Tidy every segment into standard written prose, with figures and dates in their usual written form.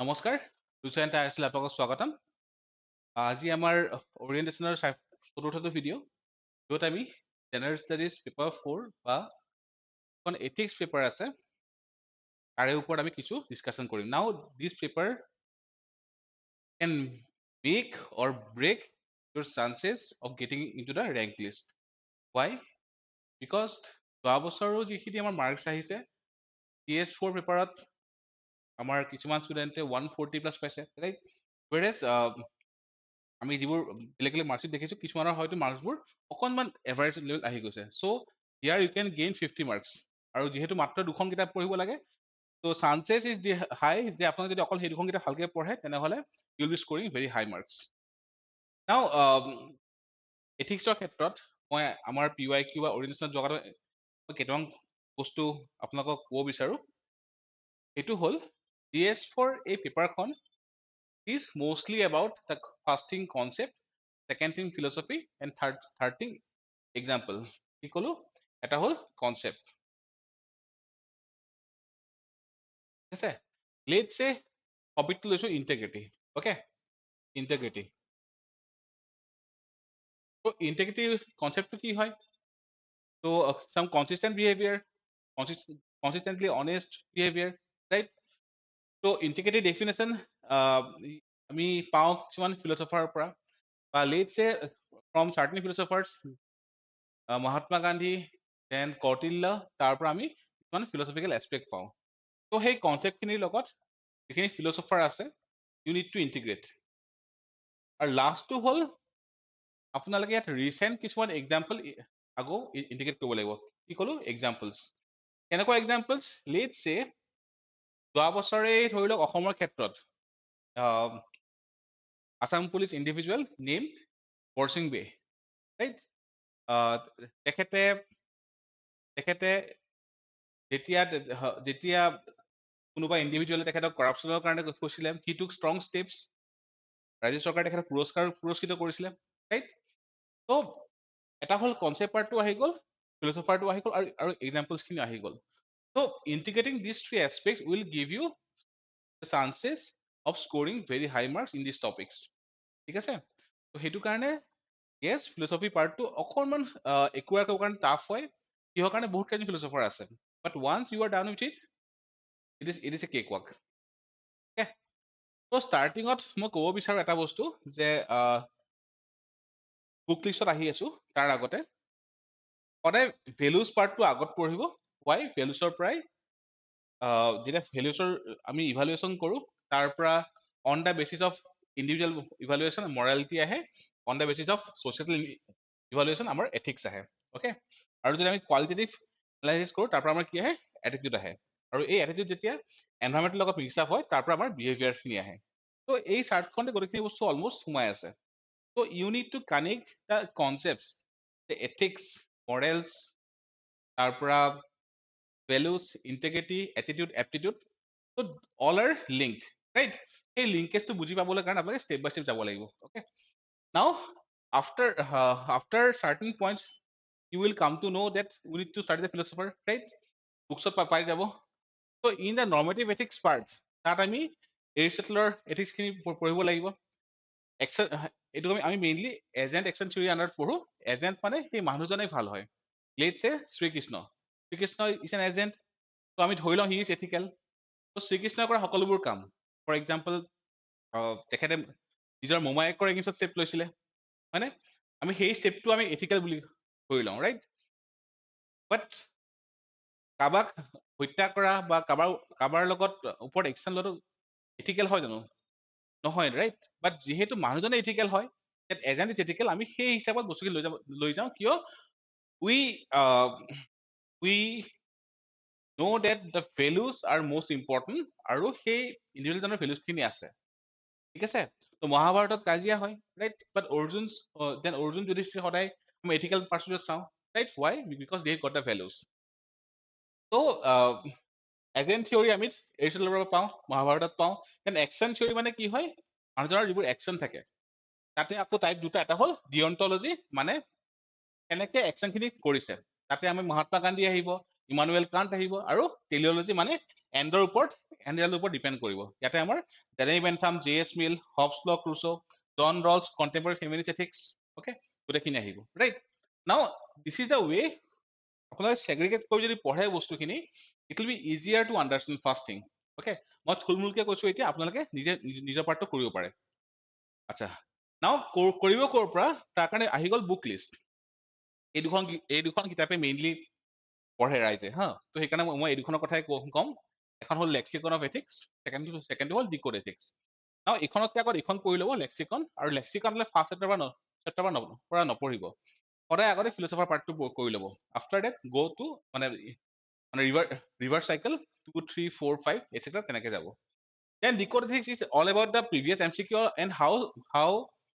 নমস্কাৰ টুচেণ্ট আহিছিল আপোনালোকক স্বাগতম আজি আমাৰ ওৰিয়েণ্টেশ্যনৰ চতুৰ্থটো ভিডিঅ' য'ত আমি জেনাৰেল ষ্টাডিজ পেপাৰ 4 বা এখন এথিক্স পেপাৰ আছে তাৰে ওপৰত আমি কিছু ডিছকাশ্যন কৰিম now this paper can make or break your chances of getting into the rank list. Why? Because যোৱা বছৰো যিখিনি আমাৰ মাৰ্কছ আহিছে GS-4 পেপাৰত আমাৰ কিছুমান ষ্টুডেণ্টে 140+ পাইছে ৰাইট whereas আমি যিবোৰ বেলেগ বেলেগ মাৰ্কছ দেখিছো কিছুমানৰ হয়তো মাৰ্কছবোৰ অকণমান এভাৰেজ লেভেল আহি গৈছে চ' hear you can gain 50 marks আৰু যিহেতু মাত্ৰ দুখন কিতাপ পঢ়িব লাগে চ' চান্সেছ ইজ হাই যে আপোনালোকে যদি অকল সেই দুখন কিতাপ ভালকৈ পঢ়ে তেনেহ'লে you will be scoring very high marks now এথিক্সৰ ক্ষেত্ৰত মই আমাৰ PYQ বা অৰিয়েণ্টেশ্যন জগতৰ কেইটামান বস্তু আপোনালোকক ক'ব বিচাৰোঁ সেইটো হ'ল GS-4 এই পেপাৰখন is mostly about the first thing concept, second thing philosophy, and third thing example. কি ক'লো এটা হ'ল concept. ঠিক আছে let's say টপিকটো লৈছো integrity. Okay, integrity. So integrity concept কি হয় so some consistent behavior, consistently honest behavior, right? So integrity definition আমি পাওঁ কিছুমান ফিলচফাৰৰ পৰা বা let's say from certain philosophers Mahatma Gandhi then Kautilya তাৰ পৰা আমি কিছুমান ফিলচফিকেল এছপেক্ট পাওঁ ত' সেই কনচেপ্টখিনিৰ লগত যিখিনি ফিলচফাৰ আছে ইউ নিড টু ইণ্টিগ্ৰেট আৰু লাষ্টটো হ'ল আপোনালোকে ইয়াত ৰিচেণ্ট কিছুমান এক্সাম্পল আকৌ ইণ্টিগ্ৰেট কৰিব লাগিব কি ক'লো এক্সাম্পলছ কেনেকুৱা এক্সাম্পলছ লেটছ চে যোৱা বছৰে ধৰি লওক অসমৰ ক্ষেত্ৰত আছাম পুলিচ ইণ্ডিভিজুৱেল নেম বৰসিং বে ৰাইট তেখেতে যেতিয়া যেতিয়া কোনোবা ইণ্ডিভিজুৱেলে তেখেতক কৰাপশ্যনৰ কাৰণে কৈছিলে হি টুক ষ্ট্ৰং ষ্টেপছ ৰাজ্য চৰকাৰে তেখেতক পুৰস্কৃত কৰিছিলে ৰাইট ত' এটা হ'ল কনচেপ্ট পাৰ্টটো আহি গ'ল ফিলচফাৰটো আহি গ'ল আৰু এক্সাম্পলছখিনি আহি গ'ল ত' integrating this three aspects will give you chances of scoring very high marks in this topics ঠিক আছে ত' সেইটো কাৰণে ইয়েছ ফিলচফি পাৰ্টটো অকণমান একুৱাৰ কৰিবৰ কাৰণে টাফ হয় কিহৰ কাৰণে বহুত কেইজন ফিলচফাৰ আছে but once you are done with it is a cake walk okay ত' ষ্টাৰ্টিঙত মই ক'ব বিচাৰোঁ এটা বস্তু যে বুক লিষ্টত আহি আছো তাৰ আগতে সদায় ভেলুজ পাৰ্টটো আগত পঢ়িব ৱাই ভেলুজৰ পৰাই যেতিয়া ভেলুজৰ আমি ইভালুৱেশ্যন কৰোঁ তাৰ পৰা on the basis of individual evaluation morality আহে on the basis of social evaluation আমাৰ এথিক্স আহে অ'কে আৰু যদি আমি কোৱালিটেটিভ এনালাইচিছ কৰোঁ তাৰ পৰা আমাৰ কি আহে এটিটিউড আহে আৰু এই এটিটিউড যেতিয়া এনভাইৰমেণ্টৰ লগত মিক্স আপ হয় তাৰ পৰা আমাৰ বিহেভিয়াৰখিনি আহে ত' এই চাৰ্টখনতে গোটেইখিনি বস্তু অলমষ্ট সোমাই আছে ত' you need to connect the concepts the ethics morals তাৰ পৰা ভেলুজ ইণ্টিগ্ৰিটি এটিটিউড এপ্টিটিউড ত' অল আৰ লিংকড ৰাইট সেই লিংকেজটো বুজি পাবলৈ কাৰণে আপোনালোকে ষ্টেপ বাই ষ্টেপ যাব লাগিব অ'কে নাও after certain points you will come to know that we need to study the philosopher, right? Books of পাই যাব so in the normative ethics part তাত আমি এৰিষ্টটলৰ ethics খিনি পঢ়িব লাগিব এইটো আমি মেইনলি এজেণ্ট একশ্যন থিয়ৰী আণ্ডাৰত পঢ়ো এজেণ্ট মানে সেই মানুহজনেই ভাল হয় let's a Shrikrishna is an agent ত' আমি ধৰি লওঁ হি ইজ এথিকেল ত' শ্ৰীকৃষ্ণই কৰা সকলোবোৰ কাম ফৰ এক্সাম্পল তেখেতে নিজৰ মোমায়েকৰ এগেইনষ্টত ষ্টেপ লৈছিলে হয়নে আমি সেই ষ্টেপটো আমি এথিকেল বুলি ধৰি লওঁ ৰাইট বাট কাৰোবাক হত্যা কৰা বা কাৰোবাৰ লগত ওপৰত একশ্যন লোৱাটো এথিকেল হয় জানো নহয় ৰাইট বাট যিহেতু মানুহজনে এথিকেল হয় এজেণ্ট ইজ এথিকেল আমি সেই হিচাপত বস্তুখিনি লৈ যাওঁ কিয় উই know that the values are most important আৰু সেই ইণ্ডিভিজুৱেলজনৰ ভেলুজখিনি আছে ঠিক আছে ত' মহাভাৰতত কাজিয়া হয় ৰাইট বাট অৰ্জুন যুধিষ্ঠিৰ সদায় আমি এথিকেল পাৰ্চেন্টেজ চাওঁ right Y because they got the values to' agent theory আমি এৰিষ্টটলৰ পৰা পাওঁ মহাভাৰতত পাওঁ দেন একশ্যন থিয়ৰী মানে কি হয় মানুহজনৰ যিবোৰ একশ্যন থাকে তাতে আকৌ টাইপ দুটা এটা হ'ল ডিঅন্টলজি মানে কেনেকে একশ্যনখিনি কৰিছে তাতে আমি মহাত্মা গান্ধী আহিব ইমানুৱেল কাণ্ট আহিব আৰু টেলিঅলজি মানে এণ্ডৰ ওপৰত কেণ্ডিডেটৰ ওপৰত ডিপেণ্ড কৰিব ইয়াতে আমাৰ ডেলেনি বেন্থাম জে.এছ. মিল হবছ ল ক্ৰুচো জন ৰলছ কণ্টেম্পৰেৰী ফেমিনিষ্ট এথিক্স অ'কে গোটেইখিনি আহিব right now this is the ৱে আপোনালোকে ছেগ্ৰিগেট কৰি যদি পঢ়ে বস্তুখিনি it will B easier to understand first thing okay মই থুলমূলকৈ কৈছোঁ এতিয়া আপোনালোকে নিজে নিজৰ পাৰ্টটো কৰিব পাৰে আচ্ছা নাও কৰিব ক'ৰ পৰা তাৰ কাৰণে আহি গ'ল বুক লিষ্ট এই দুখন কিতাপে মেইনলি পঢ়ে ৰাইজে হা তো সেইকাৰণে মই এই দুখনৰ কথাই ক'ম এখন হ'ল লেক্সিকন অফ এথিক্স ছেকেণ্ডটো হ'ল ডিক'ড এথিক্স নাও এইখনতকৈ আগত এইখন পঢ়ি ল'ব লেক্সিকন আৰু লেক্সিকন হ'লে ফাৰ্ষ্ট চেপ্টাৰ পৰা নপঢ়িব সদায় আগতে ফিলচফাৰ পাৰ্টটো কৰি ল'ব আফটাৰ ডেট গ' টু মানে ৰিভাৰ্ছ চাইকেল 2, 3, 4, 5 এটচেট্ৰা তেনেকৈ যাব Then decode ethics is all about the previous MCQ and how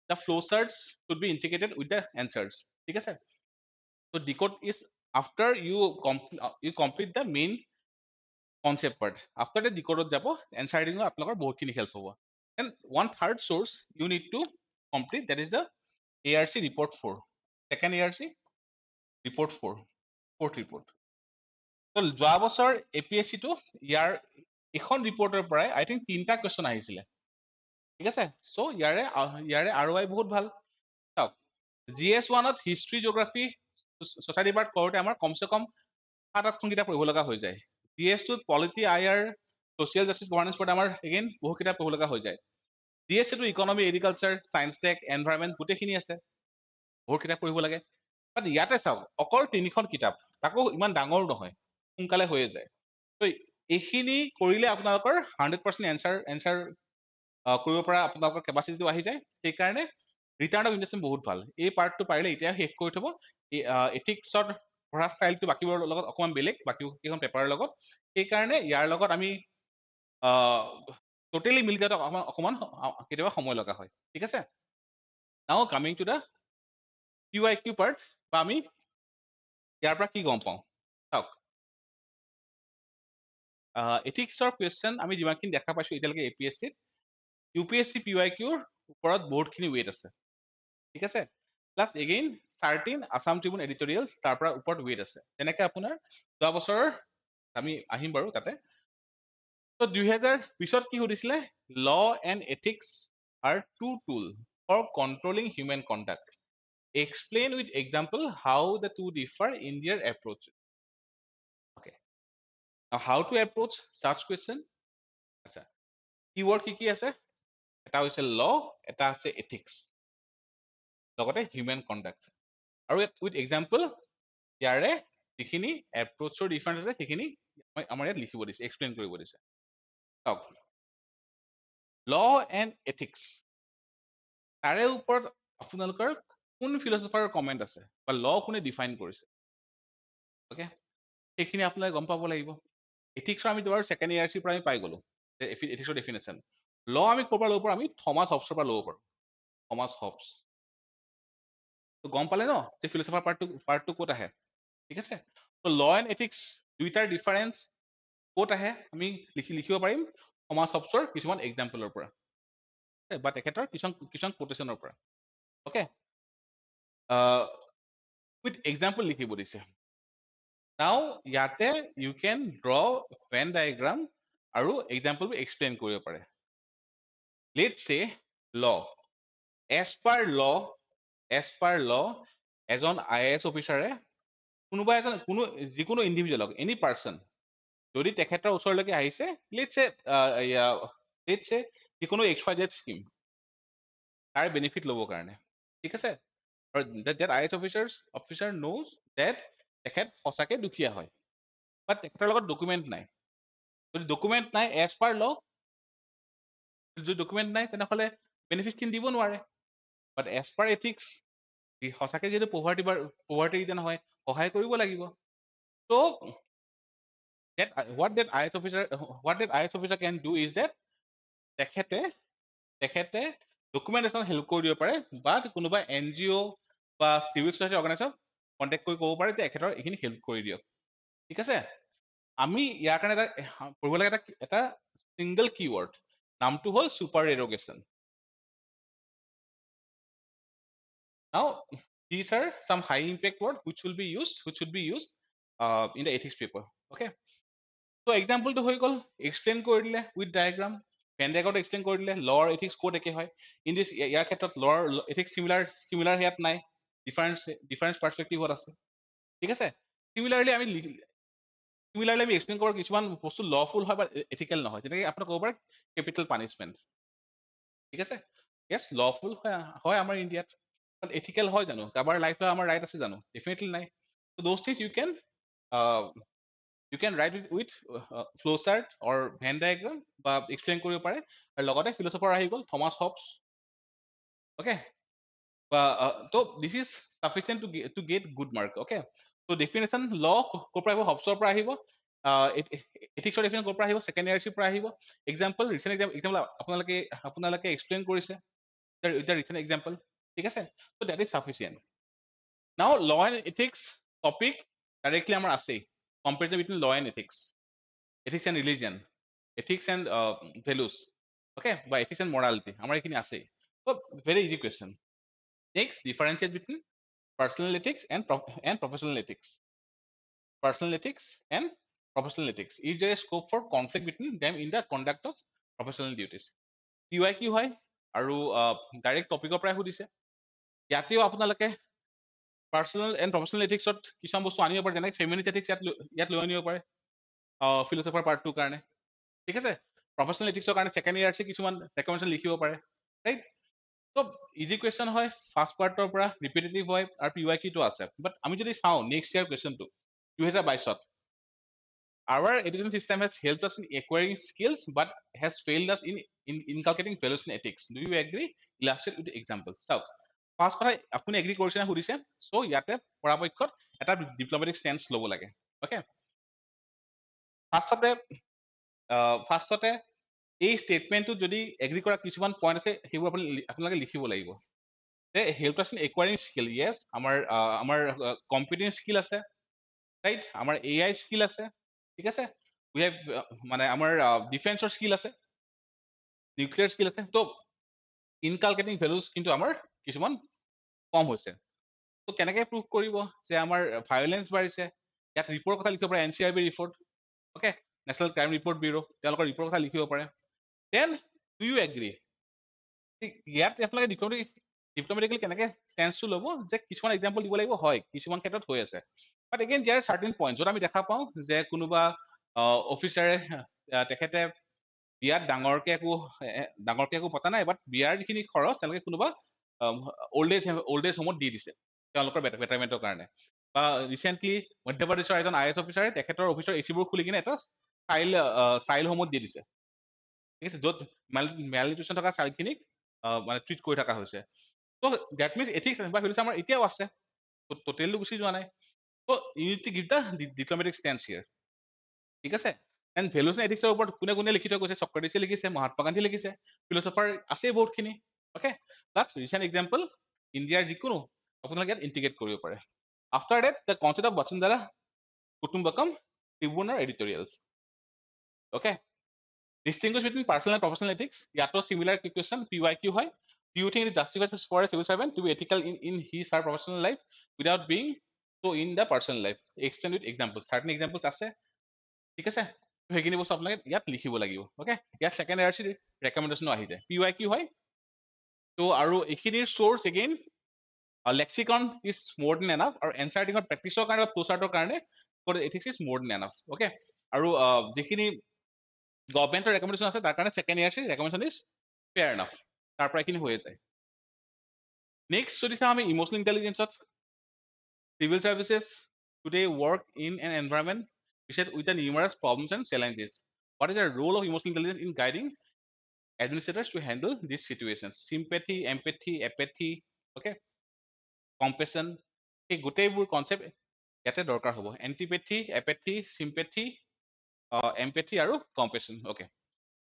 the flowcharts should be integrated with the answers. ঠিক আছে? So decode is after you complete the main concept part. After the decode যাব answer writing আপোনালোকৰ বহুতখিনি help হ'ব. And one third source you need to complete that is the ARC report 4. Second ARC report 4. Fourth report. So যোৱা বছৰ APSC টো ইয়াৰ এখন ৰিপৰ্টৰ পৰাই আই think 3টা কুৱেশ্যন আহিছিলে ঠিক আছে চ' ইয়াৰে ROI বহুত ভাল চাওক GS1ত হিষ্ট্ৰী জিঅ'গ্ৰাফী ছ'চাইটি পাৰ্ট কৰোঁতে আমাৰ কমচে কম 7-8খন কিতাপ পঢ়িব লগা হৈ যায় GS2ত polity IR social justice governance পঢ়োঁতে আমাৰ এগেইন বহু কিতাপ পঢ়িব লগা হৈ যায় GS2টো economy agriculture science tech environment গোটেইখিনি আছে বহুত কিতাপ পঢ়িব লাগে বাট ইয়াতে চাওক অকল 3খন কিতাপ তাকো ইমান ডাঙৰ নহয় সোনকালে হৈয়ে যায় ত' এইখিনি কৰিলে আপোনালোকৰ 100% এনচাৰ কৰিব পৰা আপোনালোকৰ কেপাচিটিটো আহি যায় সেইকাৰণে ৰিটাৰ্ণ অফ ইনভেষ্টমেণ্ট বহুত ভাল এই পাৰ্টটো পাৰিলে এতিয়া শেষ কৰি থ'ব এথিক্সত পঢ়া ষ্টাইলটো বাকীবোৰৰ লগত অকণমান বেলেগ বাকী কেইখন পেপাৰৰ লগত সেইকাৰণে ইয়াৰ লগত আমি টোটেলি মিল কৰাটো অকণমান কেতিয়াবা সময় লগা হয় ঠিক আছে নাও coming to the QIQ part বা আমি ইয়াৰ পৰা কি গম পাওঁ চাওক এথিক্সৰ কুৱেশ্যন আমি যিমানখিনি দেখা পাইছোঁ এতিয়ালৈকে APSCত UPSC PYQৰ ওপৰত বহুতখিনি ৱেইট আছে ঠিক আছে plus again certain Assam Tribune editorials তাৰ পৰা ওপৰত ৱেইট আছে তেনেকৈ আপোনাৰ যোৱা বছৰৰ আমি আহিম বাৰু তাতে ত' 2020ত কি সুধিছিলে law and ethics are two tool for controlling human conduct explain with example how the two differ in their approach okay how to approach search question আচ্ছা কিৱৰ্ড কি আছে এটা হৈছে ল এটা আছে এথিক্স লগতে হিউমেন কণ্ডাক্ট আৰু with example ইয়াৰে যিখিনি এপ্ৰ'চৰ ডিফাৰেঞ্চ আছে সেইখিনি আমাৰ ইয়াত লিখিব দিছে এক্সপ্লেইন কৰিব দিছে চাওক ল এণ্ড এথিক্স তাৰে ওপৰত আপোনালোকৰ কোন ফিলচফাৰৰ কমেণ্ট আছে বা ল কোনে ডিফাইন কৰিছে অ'কে সেইখিনি আপোনালোকে গম পাব লাগিব এথিক্সৰ আমি তোমাৰ ছেকেণ্ড ARC পৰা আমি পাই গ'লো এথিক্সৰ ডেফিনেশ্যন ল আমি ক'ৰ পৰা ল'ব পাৰোঁ আমি থমাছ হবছৰ পৰা ল'ব পাৰোঁ থমাছ হবছ গম পালে ন যে ফিলচফাৰ পাৰ্টটো ক'ত আহে ঠিক আছে ত' ল এণ্ড এথিক্স দুইটাৰ ডিফাৰেঞ্চ ক'ত আহে আমি লিখিব পাৰিম থমাছ হবছৰ কিছুমান এক্সাম্পলৰ পৰা বা তেখেতৰ কিছুমান কোটেশ্যনৰ পৰা অ'কে উইথ এক্সাম্পল লিখিব দিছে নাও ইয়াতে ইউ কেন ড্ৰ ভেন ডায়েগ্ৰাম আৰু এক্সাম্পলবোৰ এক্সপ্লেইন কৰিব পাৰে লেটছ চে ল এজ পাৰ ল এজন IAS অফিচাৰে যিকোনো ইণ্ডিভিজুৱেলক এনি পাৰ্চন যদি তেখেতৰ ওচৰলৈকে আহিছে লেটছ চে যিকোনো XYZ স্কিম তাৰ বেনিফিট ল'বৰ কাৰণে ঠিক আছে that IAS officer knows that তেখেত সঁচাকে দুখীয়া হয় বাট তেখেতৰ লগত ডকুমেণ্ট নাই যদি ডকুমেণ্ট নাই এজ পাৰ ল যদি ডকুমেণ্ট নাই তেনেহ'লে বেনিফিটখিনি দিব নোৱাৰে বাট এজ পাৰ এথিক্স সঁচাকে যিহেতু পভাৰ্টি ৰিটাৰ্ণ হয় সহায় কৰিব লাগিব ত' what that IAS officer can do is that তেখেতে ডকুমেণ্টেশ্যন হেল্প কৰি দিব পাৰে বা কোনোবা NGO বা চিভিল ছ'চাইটি অৰ্গেনাইজেশ্যন কণ্টেক্ট কৰি ক'ব পাৰে যে তেখেতৰ এইখিনি হেল্প কৰি দিয়ক ঠিক আছে আমি ইয়াৰ কাৰণে পঢ়িব লাগে এটা ছিংগল কিৱৰ্ড নামটো হ'ল super এৰগেশ্যন Now, these are some high impact words which should be used in the ethics paper. Okay. তো এক্সাম্পলটো হৈ গ'ল, এক্সপ্লেইন কৰি দিলে উইথ ডায়েগ্ৰাম, ভেন ডায়েগ্ৰামত এক্সপ্লেইন কৰি দিলে ল' এথিক্স ক'ত একে হয়, ইন দিছ ইয়াৰ ক্ষেত্ৰত ল' এথিক্স চিমিলাৰ ইয়াত নাই, ডিফাৰেঞ্চ পাৰ্চপেক্টিভত আছে, ঠিক আছে। চিমিলাৰলি আমি এক্সপ্লেইন কৰোঁ কিছুমান বস্তু লফুল হয় বা এথিকেল নহয়, যেনেকৈ আপোনাক ক'ব পাৰে কেপিটেল পানিচমেণ্ট, ঠিক আছে। য়েছ, লফুল হয় আমাৰ ইণ্ডিয়াত, বাট এথিকেল হয় জানো, কাৰোবাৰ লাইফ লৈ আমাৰ ৰাইট আছে জানো, ডেফিনেটলি নাই। ত' those things you can write it with flow chart or Venn diagram বা এক্সপ্লেইন কৰিব পাৰে। আৰু লগতে ফিলচফাৰ আহি গ'ল থমাছ হবছ, অ'কে, বা তো this is sufficient to get good mark, okay. তো ডেফিনেশ্যন ল ক'ৰ পৰা আহিব, হবছৰ পৰা আহিব, এথিক্সৰ ডেফিনেশ্যন ক'ৰ পৰা আহিব, ছেকেণ্ড ইয়াৰ্চিৰ পৰা আহিব। এক্সাম্পল ৰিচেণ্ট এক্সাম্পল আপোনালোকে এক্সপ্লেইন কৰিছে উইথ ৰিচেণ্ট এক্সাম্পল, ঠিক আছে। তো ডেট ইজ সাফিচিয়েণ্ট। নাও ল এণ্ড এথিক্স টপিক ডাইৰেক্টলি আমাৰ আছেই, কম্পেৰিজন বিটুইন ল and ethics, ethics and religion, ethics and values, okay, বা ethics and morality আমাৰ এইখিনি আছে। So very easy question. Next, differentiate between personal ethics and professional ethics. Personal ethics and professional ethics. Is there a scope for conflict between them in the conduct of professional duties? PY কি হয় আৰু direct টপিকৰ পৰাই সুধিছে। ইয়াতেও আপোনালোকে personal and professional এথিক্সত কিছুমান বস্তু আনিব পাৰে, যেনেকৈ ফেমিনিষ্ট এথিক্স ইয়াত লৈ আনিব পাৰে ফিলচফাৰ পাৰ্ট 2 কাৰণে, ঠিক আছে। প্ৰফেচনেল এথিক্সৰ কাৰণে ছেকেণ্ড ইয়াৰ্ছে কিছুমান ৰেকমেণ্ডেশ্যন লিখিব পাৰে, ৰাইট। তো ইজি কুৱেশ্যন হয়, ফাৰ্ষ্ট পাৰ্টৰ পৰা ৰিপিটেটিভ হয় আৰু PY কিটো আছে। বাট আমি যদি চাওঁ নেক্সট ইয়াৰ কুৱেশ্যনটো 2022ত, our education system has helped us in acquiring skills but has failed us in inculcating values and ethics. Do you agree? Illustrate with examples. চাওক, ফাৰ্ষ্ট কথা আপুনি এগ্ৰি কৰিছে নে সুধিছে। চ' ইয়াতে পৰাপক্ষত এটা ডিপ্ল'মেটিক ষ্টেন্স ল'ব লাগে, অ'কে। ফাৰ্ষ্টতে এই ষ্টেটমেণ্টটোত যদি এগ্ৰি কৰা কিছুমান পইণ্ট আছে, সেইবোৰ আপোনালোকে লিখিব লাগিব। যে হেল্প আছ ইন একুৱাৰিং স্কিল, য়েছ, আমাৰ কম্পিউটিং স্কিল আছে, ৰাইট, আমাৰ AI স্কিল আছে, ঠিক আছে, উই হেভ মানে আমাৰ ডিফেন্সৰ স্কিল আছে, নিউক্লিয়াৰ স্কিল আছে। তো ইনকালকেটিং ভেলুজ কিন্তু আমাৰ কিছুমান কম হৈছে। তো কেনেকৈ প্ৰুভ কৰিব যে আমাৰ ভায়লেঞ্চ বাঢ়িছে, ইয়াত ৰিপৰ্ট কথা লিখিব পাৰে, NCRB report, okay, national crime report bureau', তেওঁলোকৰ ৰিপৰ্ট কথা লিখিব পাৰে। দেন ডু ইউ এগ্ৰি, ইয়াত আপোনালোকে ডিপ্ল'মেটিকেলি কেনেকৈ ষ্টেন্সটো ল'ব যে কিছুমান এক্সাম্পল দিব লাগিব, হয় কিছুমান ক্ষেত্ৰত হৈ আছে। But again there are certain point য'ত আমি দেখা পাওঁ যে কোনোবা অফিচাৰে তেখেতে বিয়াত ডাঙৰকে একো পতা নাই, বাট বিয়াৰ যিখিনি খৰচ তেওঁলোকে কোনোবা অল্ড এজ হোমত দি দিছে তেওঁলোকৰ বেটাৰমেণ্টৰ কাৰণে। বা ৰিচেণ্টলি মধ্যপ্ৰদেশৰ এজন IAS অফিচাৰে তেখেতৰ অফিচৰ এচিবোৰ খুলি কিনে এটা চাইল্ড হোমত দি দিছে, ঠিক আছে, য'ত মেলনিউট্ৰিচন থকা চাইল্ডখিনিক মানে ট্ৰিট কৰি থকা হৈছে। ত' ডেট মিনছ এথিক্স বা ভেলুজ আমাৰ এতিয়াও আছে, টোটেলটো গুচি যোৱা নাই। ত' you need to give the diplomatic stance here, ঠিক আছে। এণ্ড ভেলুজ এণ্ড এথিক্সৰ ওপৰত কোনে লিখি থৈ গৈছে, চক্ৰেটিছে লিখিছে, মহাত্মা গান্ধী লিখিছে, ফিলচফাৰ আছেই বহুতখিনি, অ'কে। প্লাছ ৰিচেণ্ট এক্সাম্পল ইণ্ডিয়াৰ যিকোনো আপোনালোকে ইয়াত ইণ্টিগ্ৰেট কৰিব পাৰে। After that the concept of বসুন্ধৰা কুটুম্বকম ট্ৰিবিউনাৰ editorials, okay. Distinguish between personal and professional ethics. ইয়াতো similar question PYQ হয়. Do you think it is justified for a civil servant to be ethical in his or her professional life without being so in the personal life? Explain with examples. Certain examples আছে, ঠিক আছে। সেইখিনি বস্তু আপোনালোকে ইয়াত লিখিব লাগিব, okay. ইয়াত ছেকেণ্ড ইয়াৰ ৰেকমেণ্ডেশ্যনো আহি যায়। PYQ হয়। তো আৰু এইখিনিৰ source again lexicon is more than enough, আৰু এনচাৰ্টিঙৰ প্ৰেক্টিছৰ কাৰণে বা ফ্ল'চাৰ্টৰ কাৰণে ethics is more than enough, okay. আৰু যিখিনি গভৰ্ণমেণ্টৰ ৰেকমেণ্ডেশ্যন আছে তাৰ কাৰণে second year recommendation is fair enough, তাৰ পৰা এইখিনি হৈয়ে যায়। নেক্সট যদি চাওঁ আমি ইম'চনেল ইণ্টেলিজেঞ্চত, civil services today work in an environment with the numerous problems and challenges. What is the role of emotional intelligence in guiding administrators to handle these situations? Sympathy, empathy, apathy, okay, compassion, এই গোটেইবোৰ concept ইয়াতে দৰকাৰ হ'ব। এণ্টিপেথি, এপেথি, sympathy, এম্পেথি আৰু কম্পেশ্যন, okay.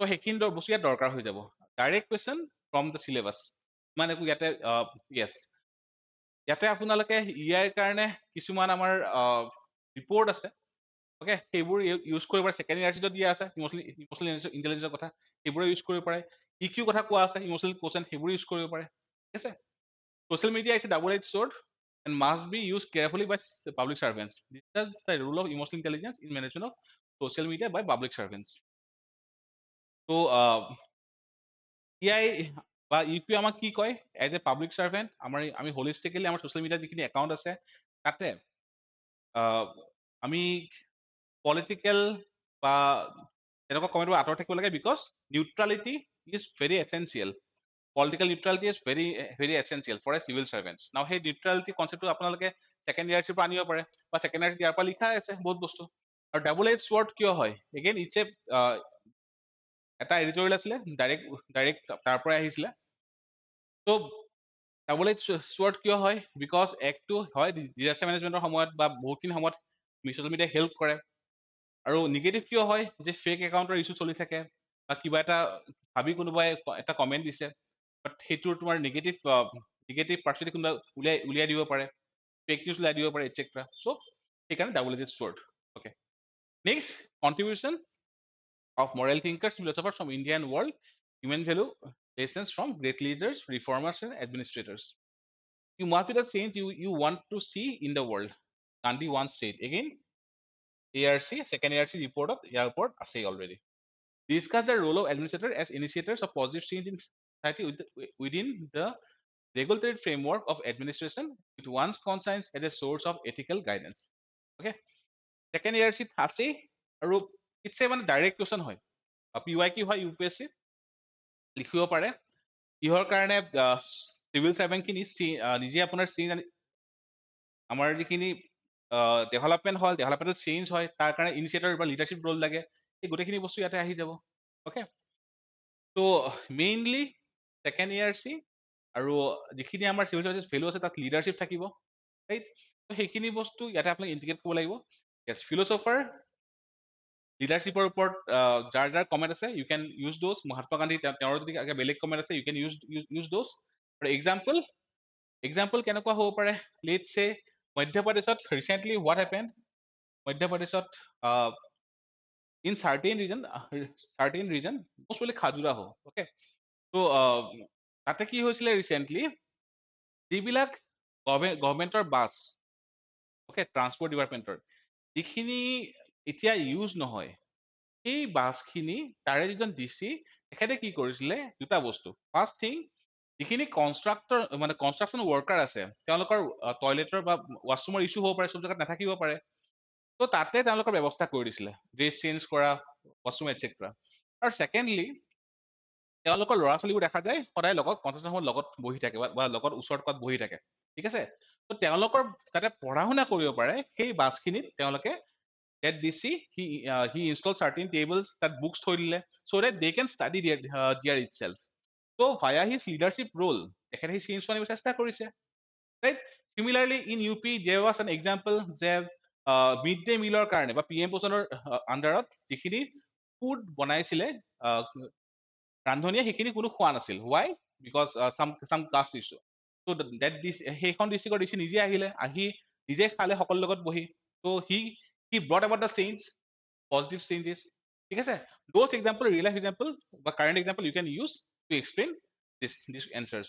তো সেইখিনি বস্তু ইয়াত দৰকাৰ হৈ যাব। Direct question from the syllabus, মানে ইয়াতে য়েছ, ইয়াতে আপোনালোকে ইয়াৰ কাৰণে কিছুমান আমাৰ ৰিপৰ্ট আছে, অ'কে, সেইবোৰ ইউজ কৰিব পাৰে। ছেকেণ্ড ইয়াৰ দিয়া আছে ইম'চনেল ইণ্টেলিজেঞ্চৰ কথা, সেইবোৰে ইউজ কৰিব পাৰে। EQ কথা কোৱা আছে, ইম'চনেল কোৱেশ্যন, সেইবোৰ ইউজ কৰিব পাৰে, ঠিক আছে। Social media is a double-edged sword and must be used carefully by public servants. This is the role of emotional intelligence in management of social media by public servants. So EI বা UP আমাক কি কয় as a public servant আমি হোলিষ্টিকেলি আমাৰ social মিডিয়াত যিখিনি account আছে তাতে আমি পলিটিকেল বা তেনেকুৱা কমেণ্টবোৰ আঁতৰত থাকিব লাগে because neutrality is very essential political neutrality is very essential for a civil servants now সেই নিউট্ৰালিটি কনচেপ্টটো আপোনালোকে ছেকেণ্ড ইয়াৰ পৰা আনিব পাৰে বা ছেকেণ্ড ইয়াৰ পৰা লিখাই আছে বহুত বস্তু আৰু ডাবল এজ শ্বৰ্ড কিয় হয় এগেইন ইটছ এ এটা এডিটৰিয়েল আছিলে ডাইৰেক্ট তাৰ পৰাই আহিছিলে ত' ডাবল এজ শ্বৰ্ড কিয় হয় বিকজ একটো হয় ডিজাষ্টাৰ মেনেজমেণ্টৰ সময়ত বা বহুতখিনি সময়ত ছ'চিয়েল মিডিয়াই হেল্প কৰে আৰু নিগেটিভ কিয় হয় যে ফেক একাউণ্টৰ ইছ্যু চলি থাকে বা কিবা এটা ভাবি কোনোবাই এটা কমেণ্ট দিছে বাট সেইটোৰ তোমাৰ নিগেটিভ পাৰ্চেণ্টেজ কোনোবা উলিয়াই দিব পাৰে ফেক নিউজ উলিয়াই দিব পাৰে এটচেট্ৰা চ' সেইকাৰণে double edge sword okay next contribution of moral thinkers, philosophers from India and world, human value lessons from great leaders, reformers, and administrators. You must be the saint you want to see in the world. Gandhi once said. Again, ARC, second ARC report of airport assay already. Discuss the role of administrators as initiators of positive change in society within the regulatory framework of administration with one's conscience as a source of ethical guidance. Okay. Second ARC assay, it's a one direct question. PY কি হয় UPSC লিখিব পাৰে কিহৰ কাৰণে civil servant খিনি নিজে আপোনাৰ আমাৰ যিখিনি ডেভেলপমেণ্ট হয় ডেভেলপমেণ্টত চেঞ্জ হয় তাৰ কাৰণে ইনিচিয়েটৰ বা লিডাৰশ্বিপ ৰোল লাগে এই গোটেইখিনি বস্তু ইয়াতে আহি যাব অ'কে ত' মেইনলি ছেকেণ্ড ইয়াৰ আৰু যিখিনি আমাৰ চিভিল চাৰ্ভিচ ভেলু আছে তাত লিডাৰশ্বিপ থাকিব ৰাইট ত' সেইখিনি বস্তু ইয়াতে আপোনাক ইণ্টিগ্ৰেট কৰিব লাগিব য়েছ ফিলচফাৰ লিডাৰশ্বিপৰ ওপৰত যাৰ কমেণ্ট আছে you can use those Mahatma Gandhi তেওঁৰ যদি বেলেগ কমেণ্ট আছে ইউ কেন ইউজ দোজ আৰু এক্সাম্পল কেনেকুৱা হ'ব পাৰে লেটছ চে মধ্যপ্ৰদেশত ৰিচেণ্টলি হোৱাট হেপেণ্ড মধ্যপ্ৰদেশত in certain region most probably Khajuraho okay ত' তাতে কি হৈছিলে ৰিচেণ্টলি যিবিলাক গভৰ্ণমেণ্টৰ বাছ অ'কে ট্ৰান্সপৰ্ট ডিপাৰ্টমেণ্টৰ যিখিনি এতিয়া ইউজ নহয় সেই বাছখিনি তাৰে যিজন ডিচি তেখেতে কি কৰিছিলে দুটা বস্তু ফাৰ্ষ্ট থিং যিখিনি কনষ্ট্ৰাকশ্যন ৱৰ্কাৰ আছে তেওঁলোকৰ টয়লেটৰ বা ৱাছৰুমৰ ইছ্যু হ'ব পাৰে চব জেগাত নাথাকিব পাৰে ত' তাতে তেওঁলোকৰ ব্যৱস্থা কৰি দিছিলে ড্ৰেছ চেঞ্জ কৰা ৱাছৰুম এটচেট্ৰা আৰু ছেকেণ্ডলি তেওঁলোকৰ ল'ৰা ছোৱালীবোৰ দেখা যায় সদায় লগত কনষ্ট্ৰাকশ্যনৰ লগত বহি থাকে বা লগত ওচৰত ক'ত বহি থাকে ঠিক আছে ত' তেওঁলোকৰ যাতে পঢ়া শুনা কৰিব পাৰে সেই বাছখিনিত তেওঁলোকে that DC he installed certain tables that books থৈ দিলে so that they can study there itself so via his leadership role তেখেতে সেই চেঞ্জ আনিব চেষ্টা কৰিছে right similarly in UP there was an example যে মিড ডে মিলৰ কাৰণে বা PM পোষণৰ আণ্ডাৰত যিখিনি ফুড বনাইছিলে ৰান্ধনীয়ে সেইখিনি কোনো খোৱা নাছিল why because some caste issue so that সেইখন ডিষ্ট্ৰিক্টৰ ডিচি নিজে আহিলে আহি নিজে খালে সকলোৰ লগত বহি so he brought about the change positive changes ঠিক আছে those example real life example বা current example you can use to explain these answers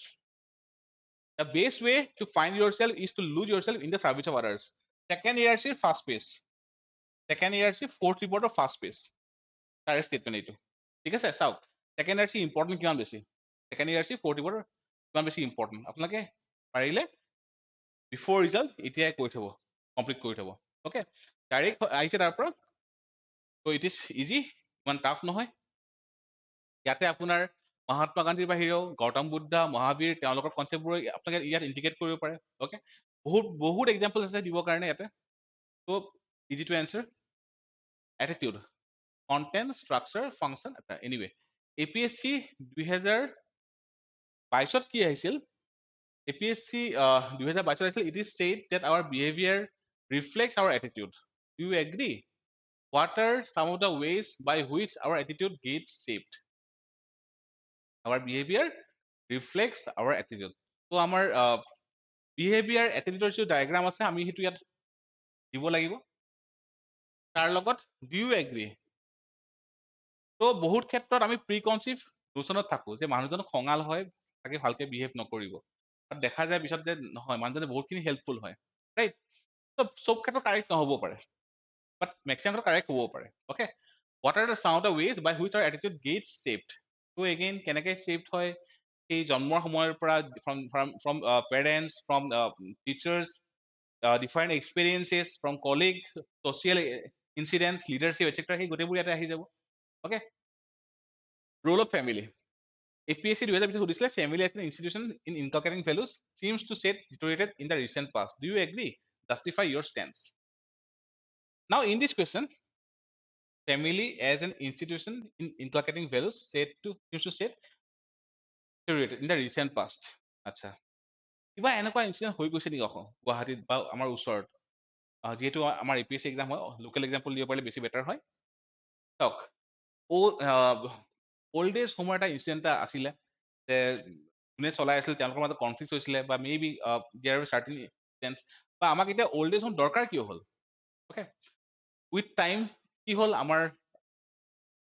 the best way to find yourself is to lose yourself in the service of others second ARC fast pace second ARC fourth report of fast pace তাৰে statement এইটো ঠিক আছে চাওক second ARC important কিমান বেছি second ARC fourth report কিমান বেছি important আপোনালোকে পাৰিলে before result এতিয়াই কৈ থব কমপ্লিট কৰি থব অ'কে ডাইৰেক্ট আহিছে তাৰ পৰা ত' ইট ইজ ইজি ইমান টাফ নহয় ইয়াতে আপোনাৰ মহাত্মা গান্ধীৰ বাহিৰেও গৌতম বুদ্ধ মহাবীৰ তেওঁলোকৰ কনচেপ্টবোৰ আপোনালোকে ইয়াত ইণ্টিগ্ৰেট কৰিব পাৰে অ'কে বহুত এক্সাম্পল আছে দিবৰ কাৰণে ইয়াতে ত' easy to answer attitude content structure function এটা এনিৱে APSC 2022 কি আহিছিল APSC 2022 আহিছিল it is said that our behavior reflects our attitude do you agree what are some of the ways by which our attitude gets shaped our behavior reflects our attitude so আমাৰ behavior attitude যে diagram আছে আমি হেতু ইয়াত দিব লাগিব তাৰ লগত do you agree তো বহুত ক্ষেত্ৰত আমি প্ৰিকনসিভ নোশনত থাকো যে মানুহজন খঙাল হয় তাকে ভালকে বিহেভ নকৰিব আৰু দেখা যায় পিছত যে নহয় মানুহজনে বহুতখিনি হেল্পফুল হয় ৰাইট তো সব ক্ষেত্ৰত কাৰেক্ট নহ'ব পাৰে বাট মেক্সিমাম কাৰেক্ট হ'ব পাৰে okay what are the some of the ways by which our attitude gets shaped so again কেনেকে shaped হয় সেই জন্মৰ সময়ৰ পৰা from parents from teachers different experiences from colleagues social incidents leadership etc সেই গোটেইবোৰ ইয়াতে আহি যাব okay role of family APSC 2020 সুধিছিলে family as an institution in inculcating values seems to set deteriorated in the recent past do you agree justify your stance now in this question family as an institution in inculcating values seems to set deteriorated in the recent past আচ্ছা কিবা এনেকুৱা incident হৈ গৈছে নেকি আকৌ গুৱাহাটীত বা আমাৰ ওচৰত যিহেতু আমাৰ APSC এক্সাম হয় লোকেল এক্সাম্পল দিব পাৰিলে বেছি বেটাৰ হয় চাওক অল্ড এজ হোমৰ এটা ইনচিডেণ্ট এটা আছিলে যে যোনে চলাই আছিল তেওঁলোকৰ মাজত কনফ্লিক্ট হৈছিলে বা may be there are certain incidents বা আমাক এতিয়া অল্ড এজ হোম দৰকাৰ কিয় হ'ল অ'কে উইথ টাইম কি হ'ল আমাৰ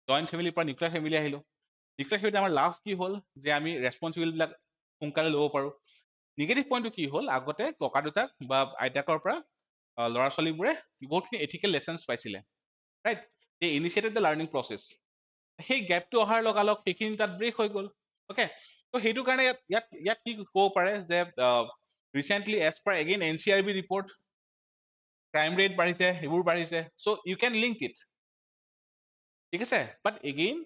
জইণ্ট ফেমিলিৰ পৰা নিউক্লিয়াৰ ফেমিলি আহিলোঁ নিউক্লিয়াৰ ফেমিলিত আমাৰ লাভ কি হ'ল যে আমি ৰেচপনচিবিলিটিবিলাক সোনকালে ল'ব পাৰোঁ নিগেটিভ পইণ্টটো কি হ'ল আগতে ককা দেউতাক বা আইতাকৰ পৰা ল'ৰা ছোৱালীবোৰে বহুতখিনি এথিকেল লেচনছ পাইছিলে right they initiated the learning process সেই গেপটো অহাৰ লগালগ সেইখিনি তাত ব্ৰেক হৈ গ'ল অ'কে ত' সেইটো কাৰণে ইয়াত কি ক'ব পাৰে যে recently as per again NCRB report crime rate বাঢ়িছে সেইবোৰ বাঢ়িছে so' you can link it ঠিক আছে বাট এগেইন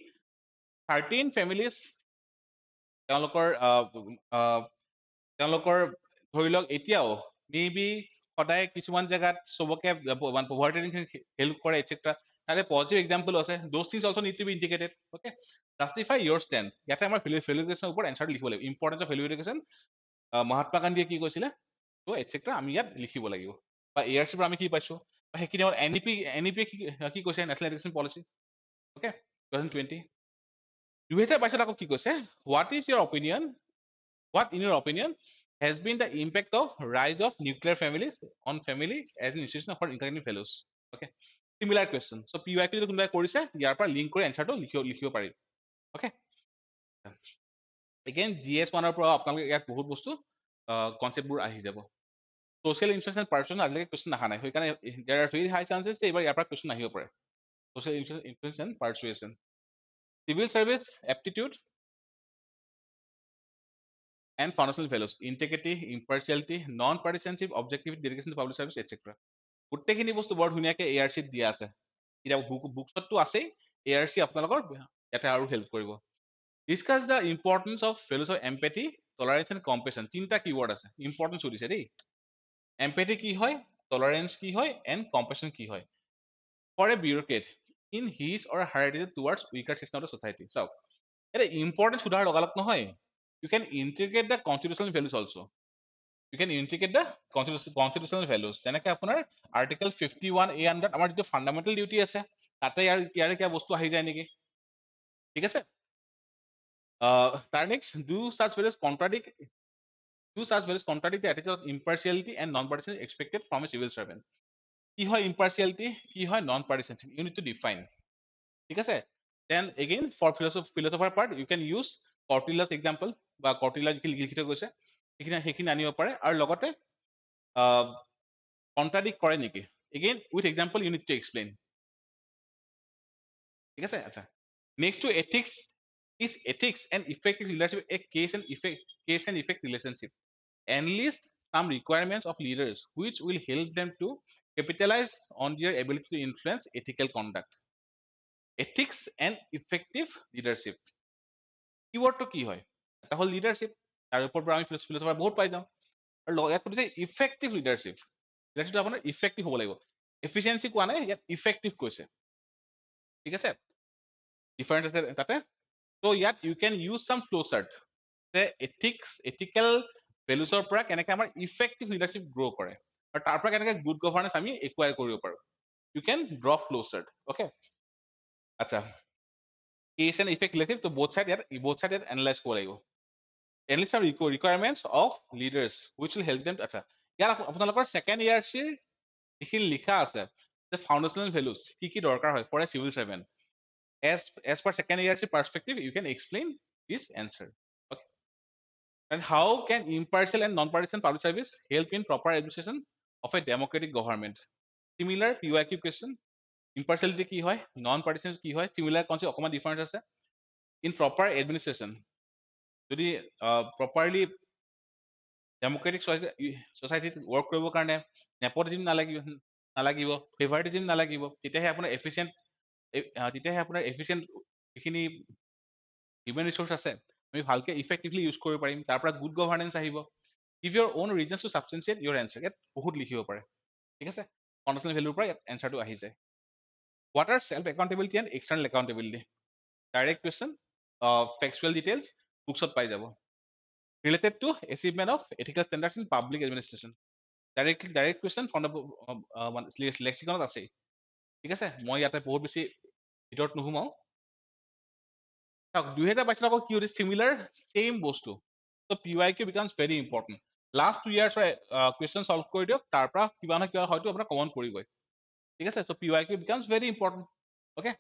চাৰ্টিন ফেমিলিজ তেওঁলোকৰ ধৰি লওক এতিয়াও মে বি সদায় কিছুমান জেগাত চবকে পভাৰ্টি হেল্প কৰে এটচেট্ৰা তাতে পজিটিভ এক্সাম্পল আছে those things also' need to be indicated okay justify your stand ইয়াতে আমাৰ ভেলু এডুকেশ্যনৰ ওপৰত এনচাৰটো লিখিব লাগিব importance of value education Mahatma গান্ধীয়ে কি কৈছিলে ত' এটচেট্ৰা আমি ইয়াত লিখিব লাগিব বা ARC পৰা আমি কি পাইছোঁ বা সেইখিনি NEP কি কৈছে নেশ্যনেল এডুকেশ্যন পলিচি অ'কে 2020 2022 আকৌ কি কৈছে what in your opinion has been the impact of rise of nuclear families on family as an institution for inculcating values okay similar question so PYQ যদি কোনোবাই কৰিছে ইয়াৰ পৰা link কৰি এনচাৰটো লিখিব পাৰি okay again GS-1 ৰ পৰা আপোনালোকে ইয়াত বহুত বস্তু কনচেপ্টবোৰ আহি যাব social influence and persuasion আজিলৈকে কুৱেশ্যন অহা নাই সেইকাৰণে there are very high chances এইবাৰ ইয়াৰ পৰা কুৱেশ্যন আহিব পাৰে social influence and persuasion civil service aptitude and foundational values integrity impartiality non-partisanship objectivity dedication to public service etc গোটেইখিনি বস্তু বৰ ধুনীয়াকে ARC ত দিয়া আছে এতিয়া বুকছতটো আছেই ARC আপোনালোকৰ ইয়াতে আৰু হেল্প কৰিব discuss the importance of values of empathy tolerance and compassion তিনিটা কিৱৰ্ড আছে ইম্পৰ্টেন্স সুধিছে দেই empathy কি হয় tolerance কি হয় and compassion কি হয় for a bureaucrat in his or her attitude towards weaker section of the society চাওক এটা ইম্পৰ্টেন্স সোধাৰ লগালগ নহয় you can integrate the constitutional values also you can integrate the constitutional values যেনেকে আপোনাৰ article 51A আন্ডাৰত আমাৰ যিটো fundamental duty আছে তাতে ইয়াৰে কিবা বস্তু আহি যায় নেকি ঠিক আছে তাৰ next do such values contradict the attitude of impartiality and non-partisanship expected from a civil servant কি হয় impartiality কি হয় non-partisanship you need to define ঠিক আছে then again for philosopher part you can use Cortely's example বা Cortely's যিখিনি লিখি গৈছে সেইখিনি আনিব পাৰে আৰু লগতে কন্ট্ৰাডিক্ট কৰে নেকি again with example you need to explain ঠিক আছে আচ্ছা next to ethics is ethics and effective leadership a case and effect relationship enlist some requirements of leaders which will help them to capitalize on their ability to influence ethical conduct ethics and effective leadership কিৱৰ্ডটো কি হয় এটা হ'ল leadership তাৰ ওপৰৰ পৰা আমি philosopher বহুত পাই যাওঁ আৰু ইয়াত কৈছে ইফেক্টিভ লিডাৰশ্বিপটো আপোনাৰ ইফেক্টিভ হ'ব লাগিব এফিচিয়েঞ্চি কোৱা নাই ইয়াত ইফেক্টিভ কৈছে ঠিক আছে ডিফাৰেণ্ট আছে তাতে ত' ইয়াত ইউ কেন ইউজ চাম ফ্ল' চাৰ্ট যে এথিকেল ভেলুজৰ পৰা কেনেকে আমাৰ ইফেক্টিভ লিডাৰশ্বিপ গ্ৰ' কৰে আৰু তাৰ পৰা কেনেকে গুড গভাৰ্নেন্স আমি একুৱায়াৰ কৰিব পাৰো ইউ কেন ড্ৰ ফ্ল' চাৰ্ট অ'কে আচ্ছা case and effect relative to both side ইয়াত analyze কৰিব লাগিব enlist some requirements of leaders which will help them আচ্ছা ইয়াত আপোনালোকৰ second year যিখিনি লিখা আছে যে foundational values কি কি দৰকাৰ হয় for a civil servant as per second year perspective you can explain this answer okay and how can impartial and non-partisan public service help in proper administration of a democratic government similar PYQ question ইম্পাৰ্চিয়েলিটি কি হয়, non participant কি হয়, similar concept অকণমান difference আছে। In proper administration, যদি properly democratic ছ'চাইটিত work কৰিবৰ কাৰণে nepotism নালাগিব, ফেভাৰিটিজিম নালাগিব, তেতিয়াহে আপোনাৰ এফিচিয়েণ্ট যিখিনি হিউমেন ৰিচোৰ্চ আছে আমি ভালকে ইফেক্টিভলি ইউজ কৰিব পাৰিম। তাৰ পৰা গুড গভাৰ্নেন্স আহিব। Give your own reasons to substantiate your answer, ইয়াত বহুত লিখিব পাৰে, ঠিক আছে। কণ্ডিশ্যনেল ভেলুৰ পৰা ইয়াত এনচাৰটো আহি যায়। What are self accountability and external accountability, direct question, factual details বুকছত পাই যাব। Related to achievement of ethical standards in public administration, direct question from the লেক্সিকনত আছেই, ঠিক আছে। মই ইয়াতে বহুত বেছি ভিতৰত নোসোমাওঁ। 2022 আকৌ কি হৈছে, চিমিলাৰ চেম বস্তু। ত' PYQ becomes very important. Last 2 ইয়াৰ্ছৰ কুৱেশ্যন চল্ভ কৰি দিয়ক, তাৰ পৰা কিবা নহয় কিবা হয়তো আপোনাৰ কমন পৰিবই, ঠিক আছে। চ' PYQ becomes very important. Okay,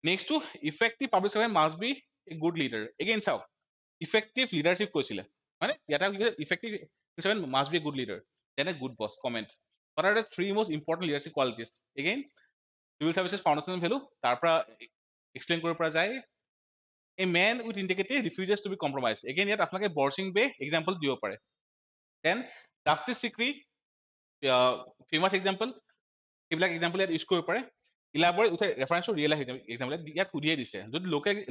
next to effective public servant must be a good leader. Again চাওক, effective leadership কৈছিলে, মানে ইয়াতে effective servant must be a good leader, then a good boss. Comment, what are the 3 most important leadership qualities? Again, civil services foundational value, তাৰ পৰা explain কৰিব পৰা যায়। A man with integrity refuses to be compromised. Again, ইয়াত আপোনালোকে বৰছিং বে example দিব পাৰে। Then justice Sikri, famous example, সেইবিলাক এক্সাম্পল ইয়াত ইউজ কৰিব পাৰে। Elaborate with reference to real life example ইয়াত সুধিয়ে দিছে। যদি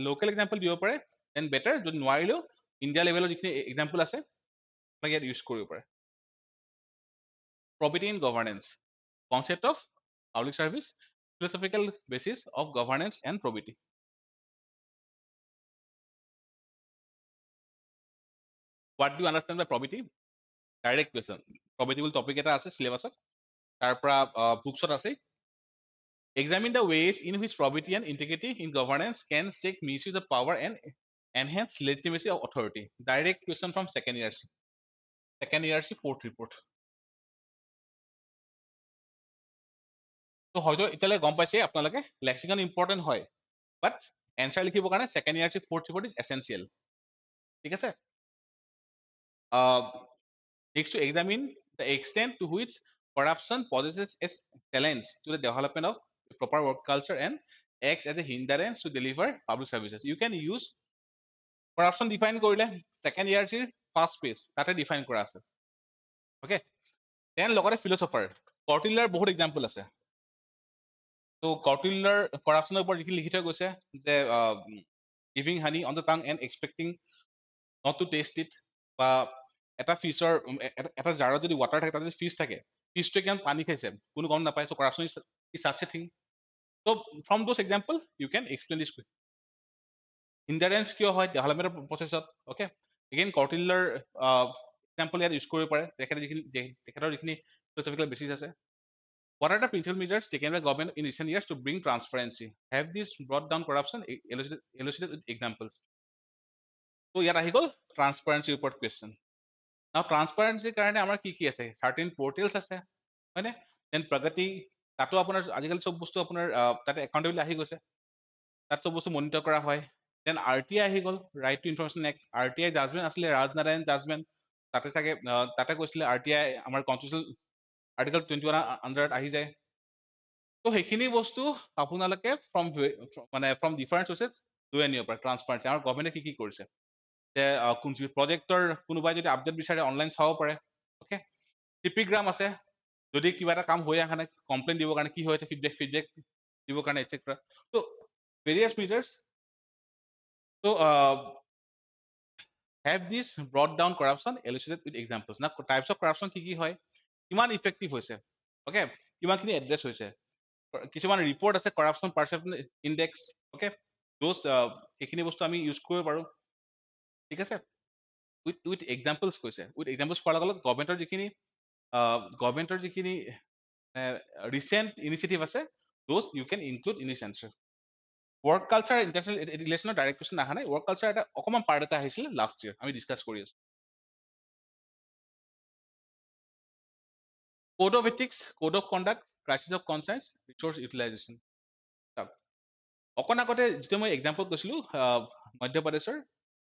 লোকেল এক্সাম্পল দিব পাৰে দেন বেটাৰ, যদি নোৱাৰিলেও ইণ্ডিয়া লেভেলৰ যিখিনি এক্সাম্পল আছে আপোনালোকে ইয়াত ইউজ কৰিব পাৰে। Probity in governance, concept of public service, philosophical basis of governance and probity. What do you understand by probity? Direct question. Probity will topic এটা আছে syllabus, তাৰ পৰা বুকছত আছে। Examine the ways in which probity and integrity in governance can seek misuse of power and enhance legitimacy of authority. Direct question from second year fourth report. তো হয়তো এতিয়ালৈ গম পাইছে আপোনালোকে লেক্সিকন ইম্পৰ্টেণ্ট হয়, বাট এনচাৰ লিখিবৰ কাৰণে second year fourth report is essential, ঠিক আছে। Next to examine the extent to which corruption possesses a challenge to the development of proper work culture and acts as a hindrance to deliver public services. You can use corruption define কৰিলে second year first page তাতে define কৰা আছে, okay। Then লগতে philosopher কৰ্টিলাৰ বহুত example আছে। তো কৰ্টিলাৰ কৰাপশ্যনৰ ওপৰত যিখিনি লিখি থৈ গৈছে যে giving honey on the tongue and expecting not to taste it, বা এটা ফিছৰ এটা জাৰত যদি ৱাটাৰ থাকে তাত যদি ফিছ থাকে, ফিছটোৱে কিমান পানী খাইছে কোনো গম নাপায়। So' corruption is such a thing. So from those example you can explain this quick. Hindrance কিয় হয় ডেভেলপমেণ্টৰ প্ৰচেছত, অ'কে। এগেইন কৰ্টিলাৰ এক্সাম্পল ইয়াত ইউজ কৰিব পাৰে, তেখেতৰ যিখিনি philosophical basis আছে। What are the principal measures taken by government in recent years to bring transparency? Have this brought down corruption? Illustrated with examples. So ইয়াত আহি গ'ল ট্ৰান্সপাৰেঞ্চিৰ ওপৰত কুৱেশ্যন। Now ট্ৰান্সপাৰেঞ্চিৰ কাৰণে আমাৰ কি আছে, চাৰ্টেইন পৰ্টেলছ আছে, হয়নে। দেন প্ৰগতি, তাতো আপোনাৰ আজিকালি চব বস্তু আপোনাৰ তাতে একাউণ্টেবিলিটি আহি গৈছে, তাত চব বস্তু মনিটৰ কৰা হয়। দেন RTI আহি গ'ল, right to information act. RTI judgement আছিলে ৰাজনাৰায়ণ জাজমেণ্ট, তাতে চাগে তাতে কৈছিলে RTI আমাৰ কনষ্টিটিউশ্যনেল আৰ্টিকল 21 আণ্ডাৰত আহি যায়। তো সেইখিনি বস্তু আপোনালোকে ফ্ৰম ডিফাৰেণ্ট চ'ৰ্চেছ লৈ আনিব পাৰে। ট্ৰান্সপাৰেঞ্চি আমাৰ গভৰ্ণমেণ্টে কি কৰিছে, যে প্ৰজেক্টৰ কোনোবাই যদি আপডেট বিচাৰে অনলাইন চাব পাৰে, অ'কে। চিপিগ্ৰাম আছে, যদি কিবা এটা কাম হৈ অহা নাই কমপ্লেইন দিবৰ কাৰণে, কি হৈছে ফিডবেক দিবৰ কাৰণে etcetera. To' various measures. To' have this brought down corruption? Illustrated with examples. না টাইপছ অফ কৰাপশ্যন কি হয়, কিমান ইফেক্টিভ হৈছে, অ'কে, কিমানখিনি এড্ৰেছ হৈছে। কিছুমান ৰিপৰ্ট আছে corruption perception index, okay. Those সেইখিনি বস্তু আমি ইউজ কৰিব পাৰোঁ, ঠিক আছে। উইথ এক্সাম্পলছ কৈছে, উইথ এক্সাম্পলছ কোৱাৰ লগত গভৰ্ণমেণ্টৰ যিখিনি ৰিচেণ্ট ইনিচিয়েটিভ আছে those you can include in this answer. Work culture international ৰিলেশ্যনৰ ডাইৰেক্ট কুৱেশ্যন অহা নাই। ৱৰ্ক কালচাৰ এটা অকণমান পাৰ্ট এটা আহিছিলে লাষ্ট ইয়াৰ, আমি ডিছকাছ কৰি আছোঁ। Code of ethics, code of conduct, crisis of conscience, resource utilisation. অকণ আগতে যিটো মই এক্সাম্পল কৈছিলোঁ মধ্যপ্ৰদেশৰ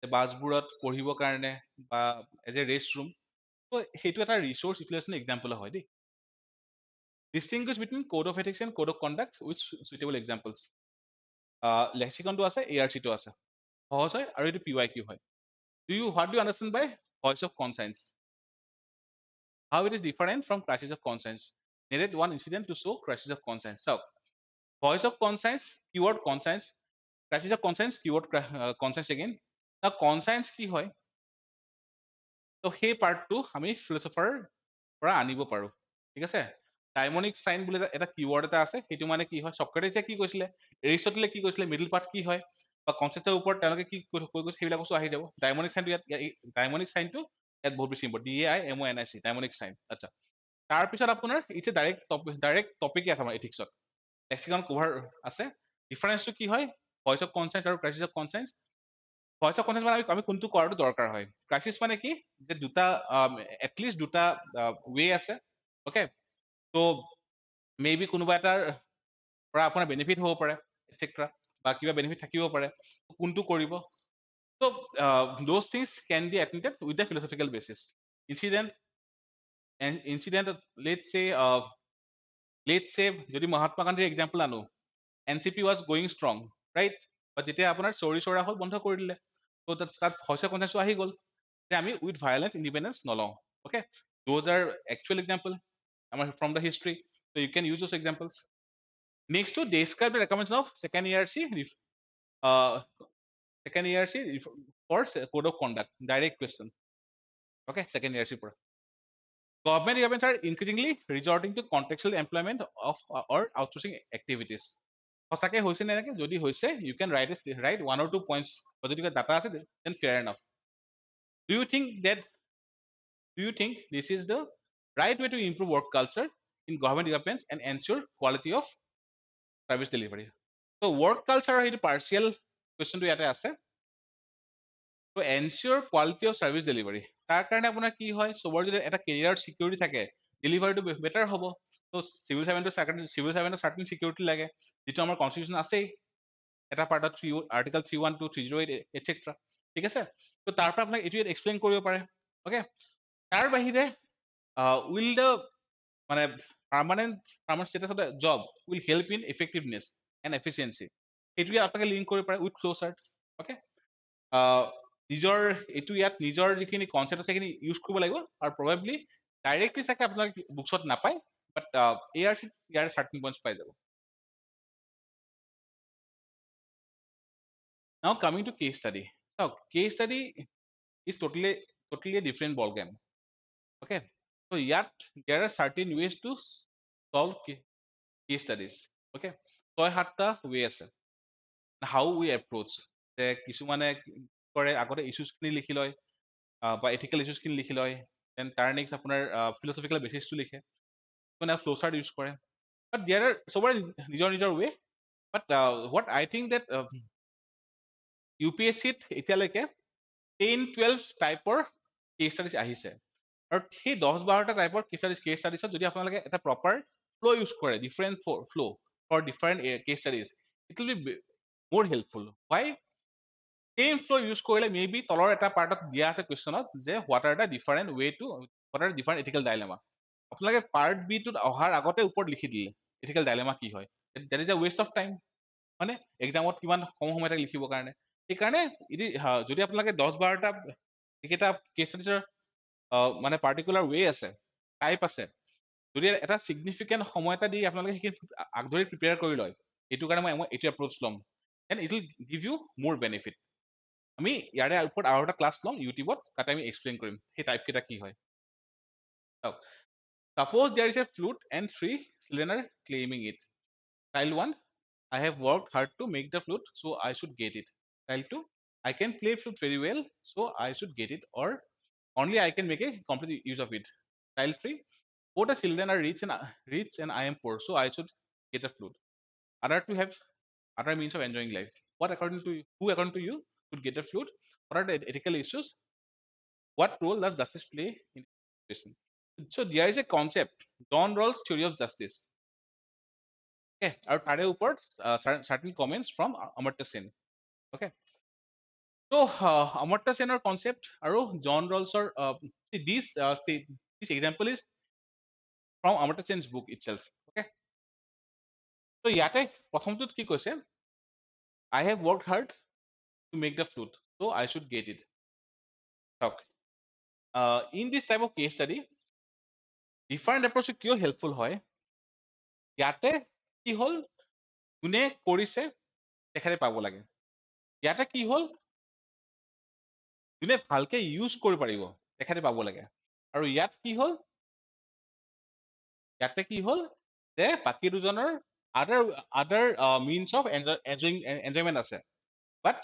বাছবোৰত পঢ়িবৰ কাৰণে বা এজ এ ৰেষ্ট ৰুম, ত' সেইটো এটা ৰিচোৰ্চ ইউটিলাইজেশ্যন এক্সাম্পল হয় দেই। Distinguish between code of ethics and code of conduct with suitable examples. লেক্সিকনটো আছে, ARC টো আছে, সহজ হয় আৰু এইটো PYQ হয়. What do you understand by voice of conscience? How it is different from crisis of conscience? Narrate one incident to show crisis of conscience. So, voice of conscience, keyword conscience, crisis of conscience, keyword conscience again. Now, conscience কি হয়? তো সেই পাৰ্টটো আমি ফিলচফাৰৰ পৰা আনিব পাৰো, ঠিক আছে? ডাইমনিক চাইন বুলি এটা কিৱৰ্ড এটা আছে, সেইটো মানে কি হয়, চক্ৰেটিছে কি কৈছিলে, এৰিষ্টটলে কি কৈছিলে, মিডল পাৰ্ট কি হয়, বা কনচেপ্টৰ ওপৰত তেওঁলোকে কি কৈ গৈছে, সেইবিলাক বস্তু আহি যাব। ডাইমনিক চাইনটো ইয়াত বহুত বেছি ইম্পৰ্টেণ্ট, DAIMONIC, ডাইমনিক চাইন। আচ্ছা, তাৰপিছত আপোনাৰ ইটছ ডাইৰেক্ট টপিকে আছে আমাৰ এথিক্সত, লেক্সিকন কভাৰ আছে। ডিফাৰেন্সটো কি হয়, ভইচ অফ কনচাৰ্ন আৰু crisis of concern? Voice of concern মানে আমি কোনটো কৰাটো দৰকাৰ হয়। ক্ৰাইচিছ মানে কি, যে দুটা এটলিষ্ট দুটা ৱে আছে, অ'কে? তো মেবি কোনোবা এটাৰ পৰা আপোনাৰ বেনিফিট হ'ব পাৰে, এটচেট্ৰা, বা কিবা বেনিফিট থাকিব পাৰে, কোনটো কৰিব? So those things can be admitted with the philosophical basis. Incident and incident, let's say যদি মহাত্মা গান্ধীৰ এক্সাম্পল আনো, NCP was going strong, right? But যেতিয়া আপোনাৰ চৌৰি চৌৰা হ'ল, বন্ধ কৰি দিলে, তো তাত ভইচ অফ কনচাৰ্নটো আহি গ'ল যে আমি উইথ ভায়োলেন্স ইণ্ডিপেণ্ডেন্স নলওঁ, okay? Those are actual example আমাৰ from the history, so you can use those examples. Next to describe the recommendation of second ERC, uh, for code of conduct, direct question, okay? Second ERC পৰা government events are increasingly resorting to contextual employment of or outsourcing activities. সঁচাকে হৈছে নে এনেকে? যদি হৈছে, you can write 1 or 2 points, যদি কিবা data আছে, then fair enough. Do you think this is the right way to improve work culture in government departments and ensure quality of service delivery? So work culture এইটো partial questionটো ইয়াতে আছে। So ensure quality of service delivery, তাৰ কাৰণে আপোনাৰ কি হয়, চবৰ যদি এটা কেৰিয়াৰ সিকিউৰিটি থাকে, ডেলিভাৰীটো বেটাৰ হ'ব। তো চিভিল চাৰ্ভেণ্টৰ চাৰ্টেন সিকিউৰিটি লাগে, যিটো আমাৰ কনষ্টিটিউশ্যন আছেই, এটা পাৰ্টত আৰ্টিকল 312, 308 এটচেট্ৰা, ঠিক আছে? তো তাৰ পৰা আপোনাক এইটো এক্সপ্লেইন কৰিব পাৰে, অ'কে? তাৰ বাহিৰে উইল দ্য মানে permanent status of the job will help in effectiveness and efficiency, সেইটোৱে আপোনালোকে লিংক কৰিব পাৰে উইথ ফ্ল' চাৰ্ট, অ'কে? নিজৰ এইটো ইয়াত নিজৰ যিখিনি কনচেপ্ট আছে সেইখিনি ইউজ কৰিব লাগিব, আৰু প্ৰবেবলি ডাইৰেক্টলি চাগে আপোনালোকে বুকছত নাপায়, বাট ARC ইয়াৰ চাৰ্টেন পইণ্টছ পাই যাব। Now coming to case study. So case study is totally a different ball game. Okay. So yet there are certain ways to solve case studies. Okay. So I had the way আছে, how we approach, যে কিছুমানে কৰে আগতে issues খিনি লিখি লয়, বা ethical issues খিনি লিখি লয়, দেন তাৰ নেক্সট আপোনাৰ ফিলচফিকেল বেচিছটো লিখে, মানে ফ্ল' চাৰ্ট ইউজ কৰে, বাট দেয়াৰ আৰ চবৰে নিজৰ নিজৰ ৱে। বাট হোৱাট আই থিংক দেট UPSCত এতিয়ালৈকে 10-12 টাইপৰ কেছ ষ্টাডিজ আহিছে, আৰু সেই 10-12টা টাইপৰ কেছ ষ্টাডিজত যদি আপোনালোকে এটা প্ৰপাৰ ফ্ল' ইউজ কৰে, different flow' for different case studies, it will be more helpful. Why? Same flow' use কৰিলে মেবি তলৰ এটা পাৰ্টত দিয়া আছে কুৱেশ্যনত, যে what are the different ethical dilemma, আপোনালোকে পাৰ্ট বি টোত অহাৰ আগতে ওপৰত লিখি দিলে এথিকেল ডাইলেমা কি হয়, that is a waste of time, মানে এক্সামত কিমান সময় থাকে লিখিবৰ কাৰণে। সেইকাৰণে যদি আপোনালোকে 10-12টা এইকেইটা কেছ ষ্টাডিজৰ মানে পাৰ্টিকুলাৰ ৱে আছে, টাইপ আছে, যদি এটা ছিগনিফিকেণ্ট সময় এটা দি আপোনালোকে সেইখিনি আগধৰি প্ৰিপেয়াৰ কৰি লয়, এইটো কাৰণে মই এইটো এপ্ৰ'চ ল'ম, then it will give you more benefit. আমি ইয়াৰে ওপৰত আৰু এটা ক্লাছ ল'ম ইউটিউবত, তাতে আমি এক্সপ্লেইন কৰিম সেই টাইপ কেইটা কি হয়। Suppose there is a flute and 3 children are claiming it. Child 1, I have worked hard to make the flute, so I should get it. Child 2, I can play flute very well, so I should get it, or only I can make a complete use of it. Child 3, both the children are rich and I am poor, so I should get a flute. Other to have other means of enjoying life. Who according to you should get a flute? What are the ethical issues? What role does justice play in education? So there is a concept, John Rawls' theory of justice. Okay, আৰু তাৰে ওপৰত certain comments from Amartya Sen. Okay, so Amartya Senৰ concept আৰু John Rawlsৰ this example is from Amartya Sen's book itself. তো ইয়াতে প্ৰথমটোত কি কৈছে, I have worked hard to make the flute, so I should get it. চাওক, in this type of case study, different approach কিয় helpful হয়, ইয়াতে কি হ'ল, কোনে কৰিছে তেখেতে পাব লাগে। ইয়াতে কি হ'ল, যোনে ভালকে ইউজ কৰিব পাৰিব তেখেতে পাব লাগে। আৰু ইয়াত কি হ'ল, ইয়াতে কি হ'ল যে বাকী দুজনৰ আদাৰ মিনছ অফ এনজয়মেণ্ট আছে, বাট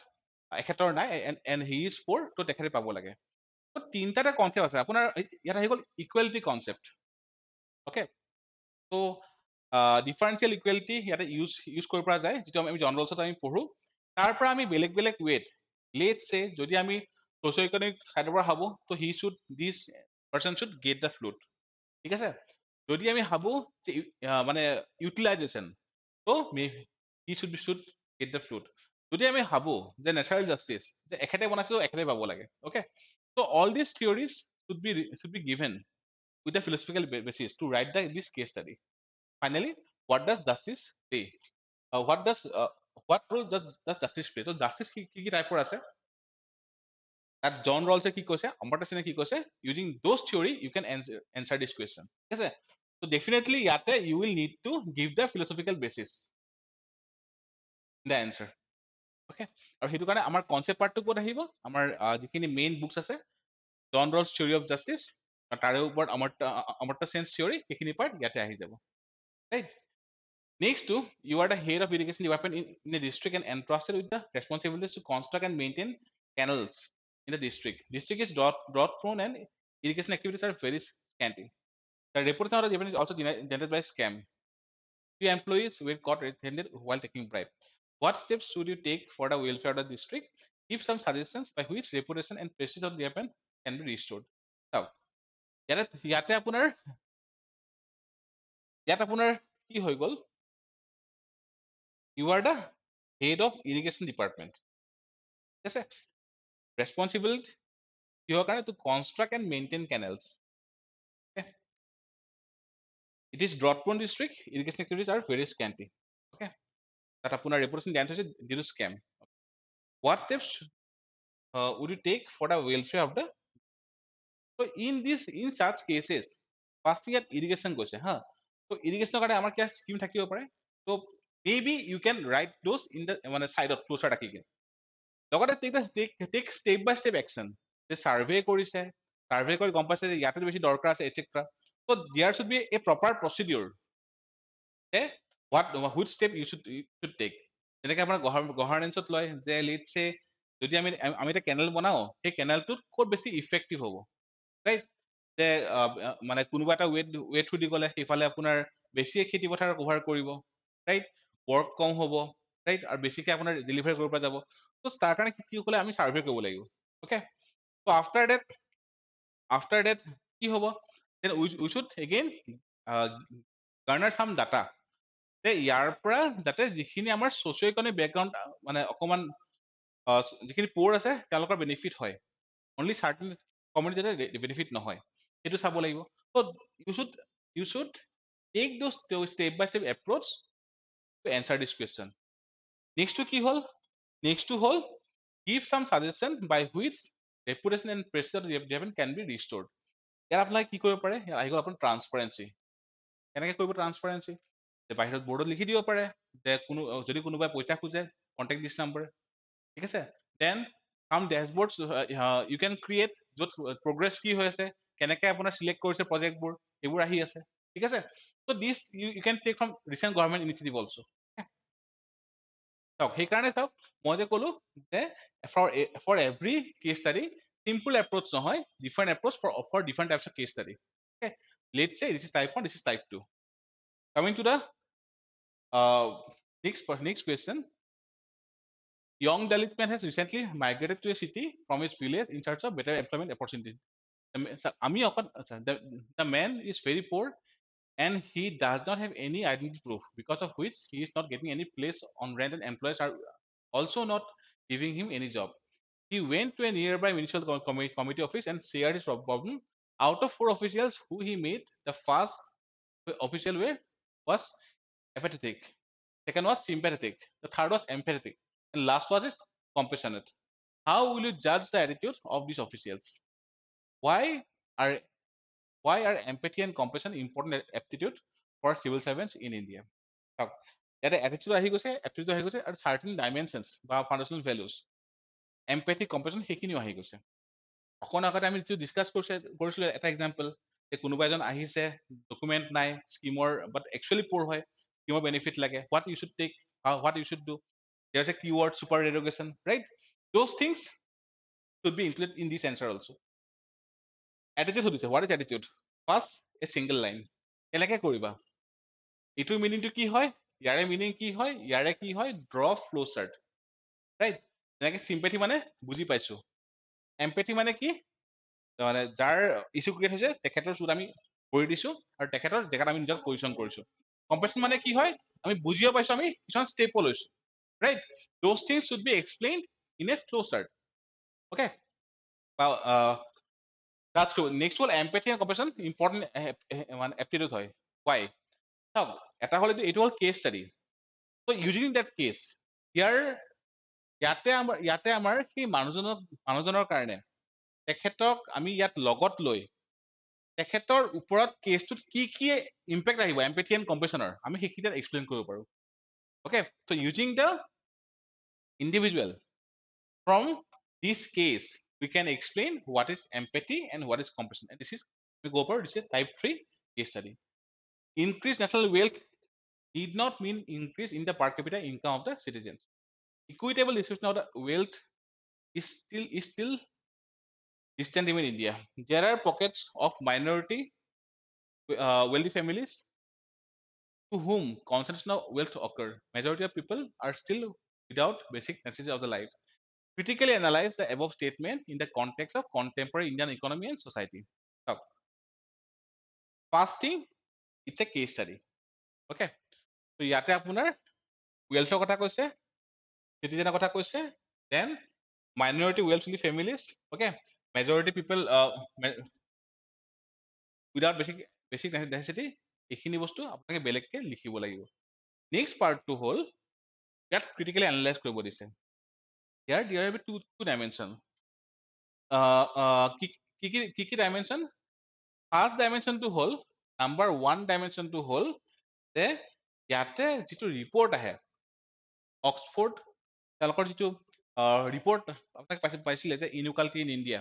এখেতৰ নাই, এণ্ড হি ইজ প'ৰ, তো তেখেতে পাব লাগে। তো তিনিটাতে কনচেপ্ট আছে আপোনাৰ ইয়াত আহি গ'ল ইকুৱেলিটি কনচেপ্ট। অ'কে, তো ডিফাৰেঞ্চিয়েল ইকুৱেলিটি ইয়াতে ইউজ কৰিব পৰা যায়, যিটো আমি জনৰেলছত আমি পঢ়ো। তাৰ পৰা আমি বেলেগ বেলেগ ৱেট, লেটছ চে যদি আমি ছ'চিঅ' ইকনমিক চাইডৰ পৰা ভাবোঁ, তো this person should get the flute, ঠিক আছে। যদি আমি ভাবোঁ যে মানে ইউটিলাইজেশ্যন, তো he should get the flute. যদি আমি ভাবোঁ যে নেচাৰেল জাষ্টিছ, যে এখেতে বনাইছে এখেতে পাব লাগে, অ'কে। তো all this theories should be given with a philosophical basis to write this case study. Finally, what does justice say? What role does justice play? So justice কি টাইপৰ আছে, তাত জন ৰলছে কি কৈছে, অমৰ্ত্য সেনে কি কৈছে, using those theory you can answer this question, ঠিক আছে। So definitely ইয়াতে you will need to give the philosophical basis in the answer, okay। আৰু সেইটো কাৰণে আমাৰ কনচেপ্ট পাৰ্টটো ক'ত আহিব, আমাৰ যিখিনি মেইন বুকছ আছে, জন ৰলছ থিয়ৰি অফ জাষ্টিছ, তাৰে ওপৰত অমৰ্ত্য সেনছ থিয়ৰি, সেইখিনি পাৰ্ট ইয়াতে আহি যাব, right. Next to, you are the head of irrigation department in a district and entrusted with the responsibilities to construct and maintain canals in the district. District is drought prone and irrigation activities are very scanty. The reputation of the department is also generated by scam. Few employees were caught red-handed while taking bribe. What steps should you take for the welfare of the district? Give some suggestions by which reputation and prestige of the department can be restored. So, ইয়াতে আপোনাৰ কি হৈ গ'ল, you are the head of irrigation department, ঠিক আছে। Responsible কিহৰ কাৰণে, to construct and maintain canals, okay? It is drought prone district, irrigation activities are very scanty, okay। তাত আপোনাৰ reputation damage হৈছে due to scam. What steps would you take for the welfare of the, so in such cases, first thing ইয়াত irrigation গৈছে হা, so irrigation কাৰণে আমাৰ কিয় scheme থাকিব পাৰে, so maybe you can write those in the মানে সাইডত closure ৰাখিকে, লগতে take step by step action, যে সাৰ্ভে কৰিছে, সাৰ্ভে কৰি গম পাইছে যে ইয়াতে বেছি দৰকাৰ আছে এটসেট্ৰা, so there should be a proper procedure, which step you should take। যেনেকে আপোনাৰ গভাৰ্নেন্সত লয় যে লেটছ সে যদি আমি এটা কেনেল বনাও, সেই কেনেলটোত ক'ত বেছি ইফেক্টিভ হ'ব, ৰাইট। যে মানে কোনোবা এটা ৱেট থ্ৰু দি গ'লে সেইফালে আপোনাৰ বেছিয়ে খেতি পথাৰ কভাৰ কৰিব, ৰাইট, ৱৰ্ক কম হ'ব, ৰাইট, আৰু বেছিকে আপোনাৰ ডেলিভাৰী কৰিব পৰা যাব। তো তাৰ কাৰণে কি ক'লে আমি সাৰ্ভে কৰিব লাগিব, অ'কে। তো আফটাৰ ডেট কি হ'ব, দেন উই শুড এগেইন গাৰ্নাৰ চাম ডাটা, যে ইয়াৰ পৰা যাতে যিখিনি আমাৰ ছ'চিঅ' ইকনমিক বেকগ্ৰাউণ্ড মানে অকণমান যিখিনি প'ৰ আছে তেওঁলোকৰ বেনিফিট হয়, অনলি চাৰ্টেন কমিউনিটি যাতে বেনিফিট নহয়, সেইটো চাব লাগিব। ত' you should take those step by step approach to answer this question. নেক্সটটো কি হ'ল, নেক্সটটো হ'ল give some suggestion by which reputation and prestige of the department can be restored. ইয়াত আপোনালোকে কি কৰিব পাৰে, আহি গ'ল আপোনাৰ ট্ৰান্সপাৰেঞ্চি। কেনেকে কৰিব ট্ৰান্সপাৰেঞ্চি, যে বাহিৰত বৰ্ডত লিখি দিব পাৰে যে যদি কোনোবাই পইচা খোজে কণ্টেক্ট দিছ নাম্বাৰ, ঠিক আছে। দেন কাম ডেছবৰ্ড ইউ কেন ক্ৰিয়েট, য'ত প্ৰগ্ৰেছ কি হৈ আছে, কেনেকে আপোনাৰ চিলেক্ট কৰিছে প্ৰজেক্টবোৰ, এইবোৰ আহি আছে, ঠিক আছে। ত' this you can take from recent government initiative also'. চাওক সেইকাৰণে চাওক মই যে ক'লো যে for every case study simple approach নহয়, different approach for different types of case study, okay। Let's say this is type 1, this is type 2. Coming to the next question. Young Dalit man has recently migrated to a city from his village in search of better employment opportunities. The man is very poor and he does not have any identity proof, because of which he is not getting any place on rent and employers are also not giving him any job. He went to a nearby municipal committee office and shared his problem. Out of 4 officials who he met, the first official was apathetic. second was sympathetic, the third was empathetic, and last was is compassionate. How will you judge the attitude of these officials? Why are why are empathy and compassion important aptitude for civil servants in India? চাওক, ইয়াতে attitude আহি গৈছে, aptitude আহি গৈছে, আৰু certain dimensions বা foundational values, empathy, compassion সেইখিনিও আহি গৈছে। অকণ আগতে আমি যিটো ডিছকাছ কৰিছিলো এটা এক্সাম্পল, যে কোনোবা এজন আহিছে, ডকুমেণ্ট নাই, স্কিমৰ বাট একচুৱেলি প'ৰ হয়, স্কিমৰ বেনিফিট লাগে, what you should take, what you should do, there is a keyword super derogation, right? Those things should be included in this answer also. Attitude সুধিছে, what is attitude? First, a single line. কেনেকে কৰিবা? এইটোৰ মিনিংটো কি হয়, ইয়াৰে meaning কি হয়, ইয়াৰে কি হয়, ড্ৰ ফ্লো চাৰ্ট, ৰাইট? যেনেকে চিম্পেথি মানে বুজি পাইছো, এম্পেথি মানে কি, মানে যাৰ ইছ্যু ক্ৰিয়েট হৈছে তেখেতৰ চুত আমি কৰি দিছো আৰু তেখেতৰ জেগাত আমি নিজক পজিশ্যন কৰিছো। কম্পেশ্যন মানে কি হয়, আমি বুজিও পাইছো, আমি কিছুমান ষ্টেপো লৈছো, right? Those things should be explained in a flow chart, okay? That's true. Next হ'ল empathy and compassion important মানে aptitude হয়। Why? চাওক, এটা হ'ল এইটো হ'ল case study. So using that case, ইয়াতে আমাৰ সেই মানুহজনৰ কাৰণে তেখেতক আমি ইয়াত লগত লৈ তেখেতৰ ওপৰত কেছটোত কি কি ইম্পেক্ট আহিব এম্পেথি এণ্ড কম্পেশ্যনৰ, আমি সেইকেইটাত এক্সপ্লেইন কৰিব পাৰো। Okay, so' using the individual from this case we can explain what is empathy and what is compassion, and this is we go for this is type 3 case study. Increased national wealth did not mean increase in the per capita income of the citizens. Equitable distribution of the wealth is still distant even in India. There are pockets of minority wealthy families to whom concentration of wealth occur. Majority of people are still without basic necessities of the life. Critically analyze the above statement in the context of contemporary Indian economy and society. So, first thing, it's a case study. Okay, so ইয়াতে আপোনাৰ wealthৰ কথা কৈছে, citizen কথা কৈছে, then minority wealthy families, okay, majority people without basic necessity, এইখিনি বস্তু আপোনালোকে বেলেগকে লিখিব লাগিব। নেক্সট পাৰ্টটো হ'ল ইয়াত ক্ৰিটিকেলি এনালাইজ কৰিব দিছে। Here there will be two dimension. কি dimension? First dimension to whole, number one dimension to whole, যে ইয়াতে যিটো ৰিপৰ্ট আহে অক্সফোৰ্ড তেওঁলোকৰ যিটো ৰিপৰ্ট আপোনাক পাইছিলে যে ইনইকুৱালিটি ইন ইণ্ডিয়া,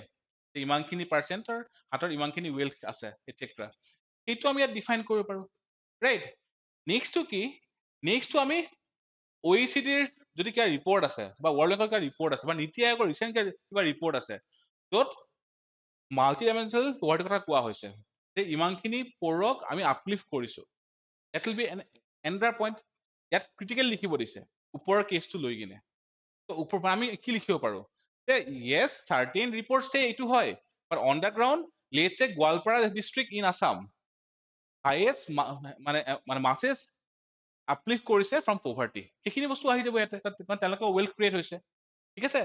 ইমানখিনি পাৰ্চেণ্টৰ হাতত ইমানখিনি ৱেল্থ আছে এটচেট্ৰা, সেইটো আমি ইয়াত ডিফাইন কৰিব পাৰো, ৰাইট? নেক্সটটো কি, নেক্সটটো আমি OECDৰ যদি কিবা ৰিপৰ্ট আছে বা ৱৰ্ল্ড বেংকৰ কিবা ৰিপৰ্ট আছে বা নীতি আয়োগৰ ৰিচেণ্ট কিবা ৰিপৰ্ট আছে য'ত মাল্টি ডাইমেনশ্যনেল পভাৰ্টিৰ কথা কোৱা হৈছে, যে ইমানখিনি পৰক আমি আপলিফ্ট কৰিছো, that will be another point ইয়াত ক্ৰিটিকেল লিখিব দিছে ওপৰৰ কেছটো লৈ কিনে। তো ওপৰ আমি কি লিখিব পাৰো যে yes certain reports say এইটো হয়, but on the ground let's say Goalpara district in Assam highest মানে masses uplift কৰিছে from poverty, সেইখিনি বস্তু আহি যাব ইয়াতে, তেওঁলোকৰ wealth create হৈছে, ঠিক আছে?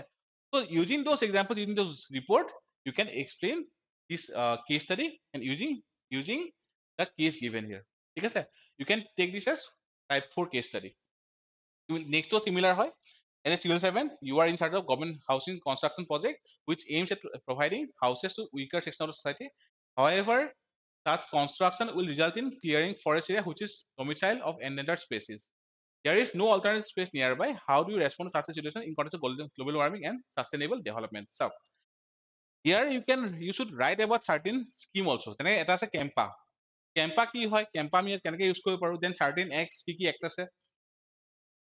So using those examples, using those report, you can explain this case study and using the case given here, ঠিক আছে? You can take this as type 4 case study. Next to similar হয়, as a civil servant you are in charge of government housing construction project which aims at providing houses to weaker section of the society. However, such construction will result in clearing forest area which is domicile of endangered species. There is no alternative space nearby. How do you respond to such a situation in context of global warming and sustainable development? So here you should write about certain scheme also. Then এটা আছে Kempa, Kempa কি হয়, Kempa আমি কেনেকৈ use কৰিব পাৰো, then certain acts কি act আছে,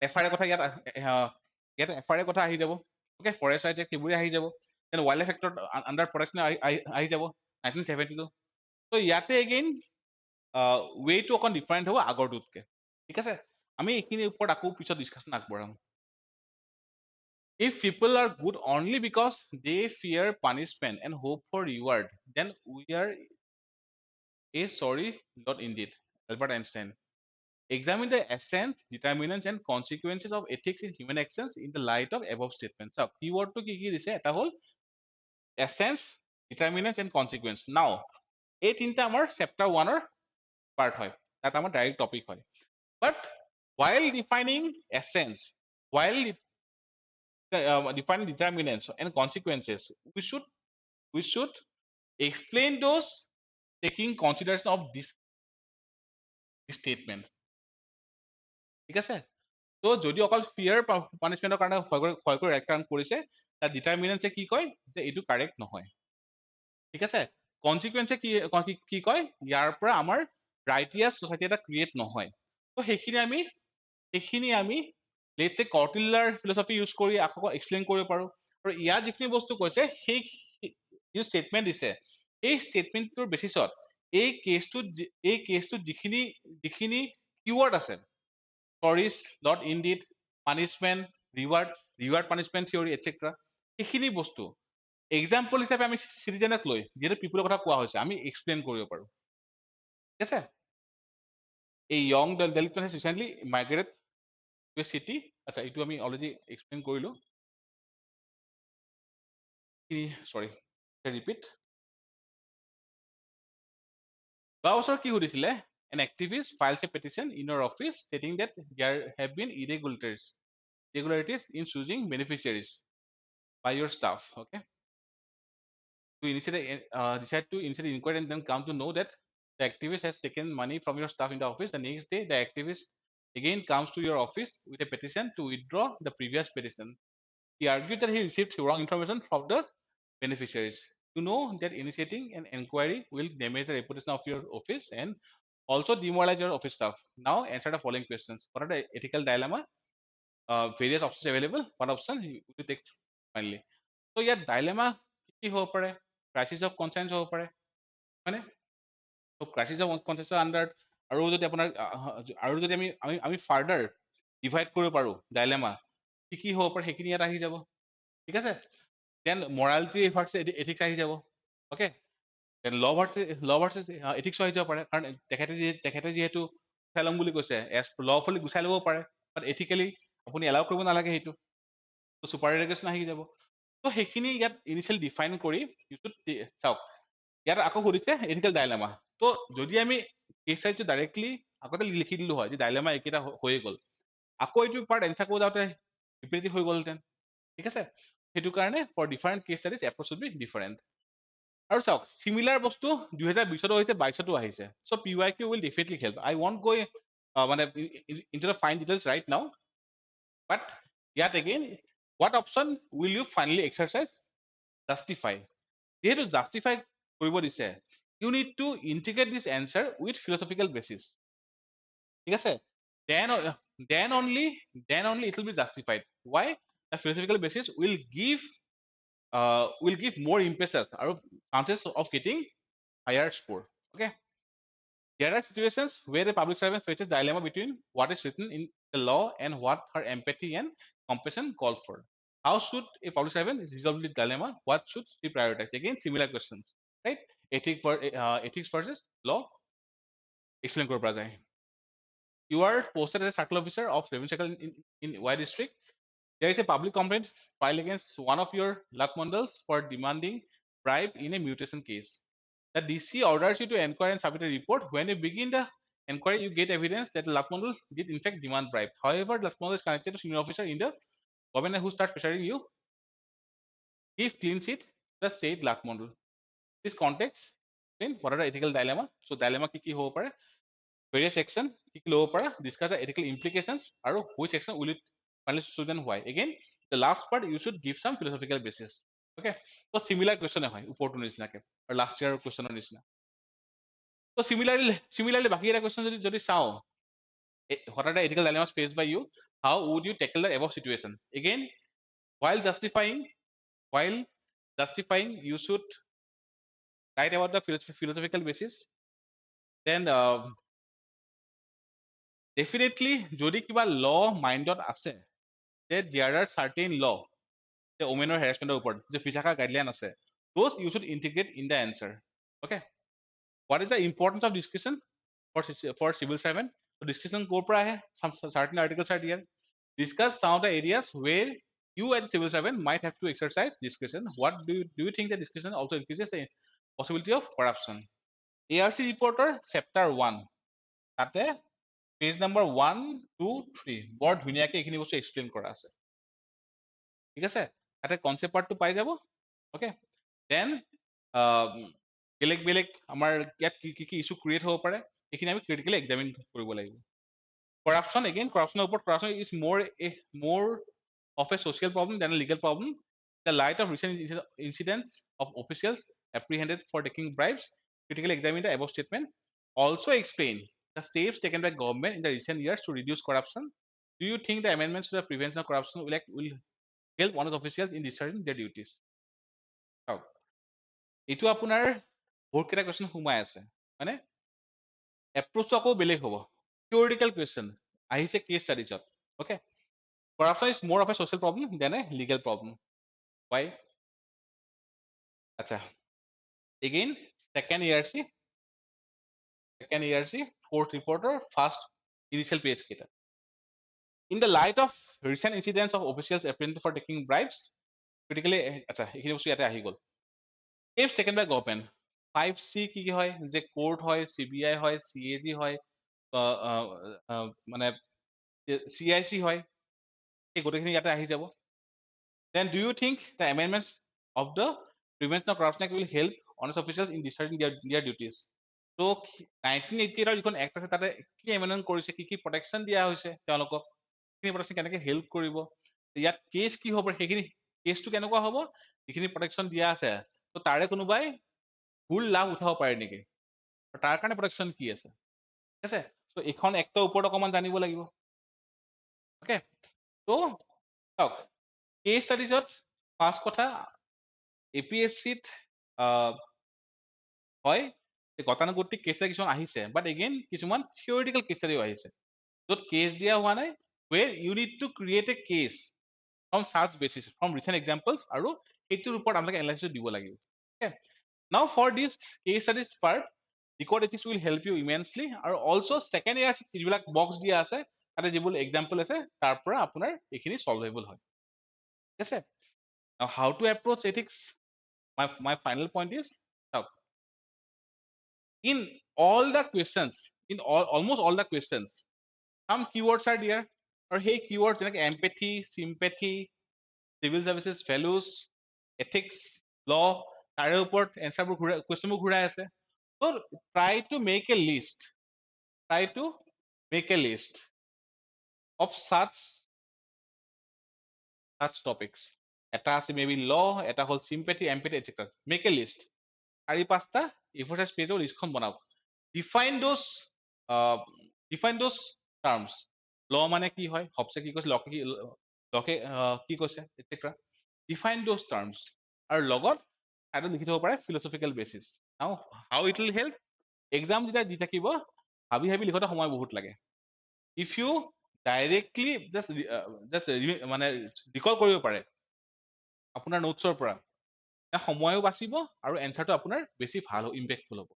এফআইআৰ কথা ইয়াত এফআইআৰ কথা আহি যাব, অ'কে, ফৰেষ্ট ৰাইট এক্ট সেইবোৰে আহি যাব, দেন ৱাইল্ড লাইফ এক্টৰ আণ্ডাৰ প্ৰটেকশ্যন আহি যাব 1972। ত' ইয়াতে এগেইন ৱেটো অকণ ডিফাৰেণ্ট হ'ব আগৰটোতকে, ঠিক আছে? আমি এইখিনিৰ ওপৰত আকৌ পিছত ডিছকাশ্যন আগবঢ়াম। If people are good only because they fear punishment and hope for reward, then we are a sorry lot indeed. Albert Einstein. Examine the essence, determinants and consequences of ethics in human actions in the light of above statements. So keyword to কি দিছে, এটা হ'ল essence, determinants and consequence. Now এই তিনটা আমাৰ chapter 1 ৰ part হয়, তাত আমাৰ ডাইৰেক্ট টপিক হয়, বাট while defining essence, while defining determinants and consequences, we should explain those taking consideration of this statement. ঠিক আছে, তো যদি অকল ফিয়াৰ পানিচমেন্টৰ কাৰণে ভয় কৰি ৰাইট কাম কৰিছে, তাৰ ডিটাৰমিনেন্টে কি কয় যে এইটো কাৰেক্ট নহয়। ঠিক আছে, কনচিকুৱেন্সে কি কয়, ইয়াৰ পৰা আমাৰ ৰাইটিয়াছ ছচাইটি এটা ক্ৰিয়েট নহয়। তো সেইখিনি আমি লেটছ এ কৰ্টিলাৰ ফিলচফি ইউজ কৰি আকৌ এক্সপ্লেইন কৰিব পাৰো। আৰু ইয়াত যিখিনি বস্তু কৈছে সেই যিটো ষ্টেটমেণ্ট দিছে, এই ষ্টেটমেণ্টটোৰ বেচিছত এই কেছটোত যিখিনি কিৱৰ্ড আছে, stories, not indeed, punishment, reward punishment theory, etc. এইখিনি বস্তু এক্সাম্পল হিচাপে আমি চিটিজেনক লৈ যিহেতু পিপুলৰ কথা কোৱা হৈছে আমি এক্সপ্লেইন কৰিব পাৰো। ঠিক আছে, এই young ডেলিকুৱেন্ট has recently migrated to a city, আচ্ছা এইটো আমি অলৰেডি এক্সপ্লেইন কৰিলো, সৰি ৰিপিট। যোৱা বছৰ কি সুধিছিলে, an activist files a petition in your office stating that there have been irregularities in choosing beneficiaries by your staff. Okay, to decide to initiate inquiry and then come to know that the activist has taken money from your staff in the office. The next day, the activist again comes to your office with a petition to withdraw the previous petition. He argued that he received wrong information from the beneficiaries. To know that initiating an inquiry will damage the reputation of your office and also demoralize your office staff. Now answer the following questions. What are the ethical dilemma? Various options available. What option you take finally? So ইয়াত dilemma কি হ'ব পাৰে, crisis of কনচাৰ্নছ হ'ব পাৰে, হয়নে? তো crisis of কনচাৰ্নছৰ আণ্ডাৰত আৰু যদি আপোনাৰ আৰু যদি আমি ফাৰ্ডাৰ ডিভাইড কৰিব পাৰো ডাইলেমা কি হ'ব পাৰে সেইখিনি ইয়াত আহি যাব। ঠিক আছে, দেন মৰালিটি ভাৰ্চেছ এথিক্স আহি যাব। অ'কে, দেন ল ভাৰ্চেছ এথিক্স আহি যাব পাৰে, কাৰণ তেখেতে যিহেতু গুচাই ল'ম বুলি কৈছে, এজ লফুলি গুচাই ল'ব পাৰে, বাট এথিকেলি আপুনি এলাউ কৰিব নালাগে সেইটো, তো চুপাৰ ৰেগুলেশ্যন আহি যাব। তো সেইখিনি ইয়াত ইনিচিয়েল ডিফাইন কৰি চাওক, ইয়াত আকৌ সুধিছে এথিকেল ডাইলেমা। তো যদি আমি কেছ ষ্টাডিটো ডাইৰেক্টলি আগতে লিখি দিলো হয় যে ডাইলেমা এইকেইটা হৈ গ'ল, আকৌ এইটো পাৰ্ট এনচাৰ কৰিব যাওঁতে ৰিপিটেটিভ হৈ গ'লহেঁতেন। ঠিক আছে, সেইটো কাৰণে for different case studies approach would be different. আৰু চাওক চিমিলাৰ বস্তু 2020 হৈছে, 22 আহিছে। So' PYQ will definitely help. I won't go মানে into the fine details right now, but ইয়াত again what option will you finally exercise? Justify. যেহেতু justify কৰিব দিছে, you need to integrate this answer with philosophical basis. ঠিক আছে, then only it will be justified. Why? The philosophical basis will give more impetus or chances of getting higher score. Okay, there are situations where the public servant faces dilemma between what is written in the law and what her empathy and compassion call for. How should a public servant resolve the dilemma? What should she prioritize? Again, similar questions, right? Ethics versus law. Explain korba jai. You are posted as a circle officer of revenue circle in Y district. There is a public complaint filed against one of your luck mandals for demanding bribe in a mutation case. The DC orders you to inquire and submit a report. When you begin the inquiry, you get evidence that the luck mandal did in fact demand bribe. However, the luck mandal is connected to senior officer in the government who starts pressuring you. Give clean sheet the said luck mandal. This context explain what are the ethical dilemma. So dilemma ki hobo pare, various section ki lobo para, discuss the ethical implications, or which section will it finally choose and why. Again, the last part you should give some philosophical basis. Okay, so similar question hoy upor to nisna ke or last year question nisna. So similarly baki era question jodi sao, what are the ethical dilemmas faced by you? How would you tackle the above situation? Again, while justifying you should write about the philosophical basis. Then definitely jodi kiba law mindot ase that there are certain law the women or harassment upor je fishaka guideline ase, those you should integrate in the answer. Okay, what is the importance of discussion for civil servant? So discussion kor pra hai, some certain articles are here. Discuss some of the areas where you as a civil servant might have to exercise discretion. What do you think that discretion also increases a possibility of corruption? ARC reporter chapter 1 তাতে page number 1, 2, 3 বৰ ধুনীয়াকৈ এইখিনি বস্তু explain কৰা আছে ঠিক আছে তাতে কনচেপ্ট পাৰ্টটো পাই যাব ওকে দেন বেলেগ বেলেগ আমাৰ ইয়াত কি কি ইছ্যু ক্ৰিয়েট হ'ব পাৰে এইখিনি আমি ক্ৰিটিকেলি এক্সামিন কৰিব লাগিব corruption again corruption ওপৰত corruption is more of a social problem than a legal problem the light of recent incidents of officials apprehended for taking bribes critically examine the above statement also explain the steps taken by government in the recent years to reduce corruption do you think the amendments to the prevention of corruption will help honest officials in discharging their duties চাওক এইটো আপোনাৰ বহুত কেইটা question সোমাই আছে মানে approach আকৌ বেলেগ হ'ব theoretical question আহিছে cash ষ্টাডিজত okay corruption is more of a social problem than a legal problem why acha again second ERC fourth reporter first initial page kita in the light of recent incidents of officials apprehended for taking bribes critically acha ekhini bostu yate ahi gol steps taken by government 5C কি কি হয় যে court হয় CBI হয় CAG হয় মানে CIC হয় এই গোটেইখিনি ইয়াতে আহি যাব then do you think the amendments of the prevention of corruption act will help honest officials in discharging their duties so 1988 ৰ যিখন এক্ট আছে তাতে কি এমেণ্ডমেণ্ট কৰিছে কি কি প্ৰটেকশ্যন দিয়া হৈছে তেওঁলোকক সেইখিনি প্ৰটেকশ্যন কেনেকৈ হেল্প কৰিব ইয়াত কেছ কি হ'ব সেইখিনি কেছটো কেনেকুৱা হ'ব যিখিনি প্ৰটেকশ্যন দিয়া আছে তো তাৰে কোনোবাই ভুল লাভ উঠাব পাৰে নেকি তাৰ কাৰণে প্ৰটেকশ্যন কি আছে ঠিক আছে তো এইখন এক্টৰ ওপৰত অকণমান জানিব লাগিব অ'কে তো চাওক কেছ ষ্টাডিজত ফাৰ্ষ্ট কথা APSCত হয় গতানুগতিক কেছ কিছুমান আহিছে বাট এগেইন কিছুমান থিয়ৰিটিকেল কেছ ষ্টাডিও আহিছে য'ত কেছ দিয়া হোৱা নাই where you need to create a case from such basis from recent examples আৰু সেইটোৰ ওপৰত আপোনালোকে এনালাইচিছ দিব লাগিব okay now for this case studies part decode ethics will help you immensely আৰু also second year যিবিলাক বক্স দিয়া আছে তাতে যিবোৰ এক্সাম্পল আছে তাৰ পৰা আপোনাৰ এইখিনি সলভেবল হয় ঠিক আছে now how to approach ethics my final point is in all the questions in almost all the questions some keywords are there or hey keywords like empathy sympathy civil services values ethics law তাৰে ওপৰত এনসাৰবোৰ কুৱেশ্যনবোৰ ঘূৰাই আছে so try to make a list of such topics এটা আছে maybe law এটা হ'ল sympathy empathy etc make a list 4-5টা A4 size পেজৰ লিষ্টখন বনাওক define those terms law মানে কি হয় হবছে কি কৈছে লকে কি কৈছে etc define those terms আৰু লগত এটা লিখি থব পাৰে philosophical basis now how it will help exam যেতিয়া দি থাকিব ভাবি ভাবি লিখোতে সময় বহুত লাগে if you directly just মানে ৰিকল কৰিব পাৰে আপোনাৰ নোটছৰ পৰা সময়ও বাচিব আৰু এনসাৰটো আপোনাৰ বেছি ভাল ইম্পেক্টফুল হ'ব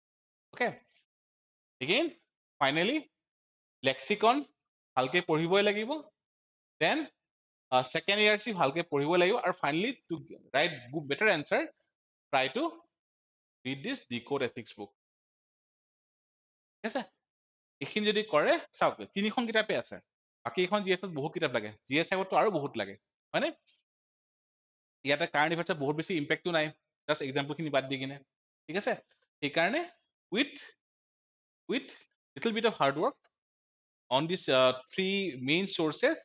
ওকে এগেইন ফাইনেলি লেক্সিকন ভালকে পঢ়িবই লাগিব দেন second ERC ভালকে পঢ়িব লাগিব আৰু finally to write better answer try to read this decode ethics book ঠিক আছে এইখিনি যদি কৰে চাওক 3খন কিতাপে আছে বাকী এখন GS-ত বহুত কিতাপ লাগে GS-5তো আৰু বহুত লাগে হয়নে ইয়াতে কাৰেণ্ট এফেয়াৰ্ছত বহুত বেছি ইম্পেক্টটো নাই জাষ্ট এক্সাম্পলখিনি বাদ দি কিনে ঠিক আছে সেইকাৰণে with little bit of hard work on these 3 main sources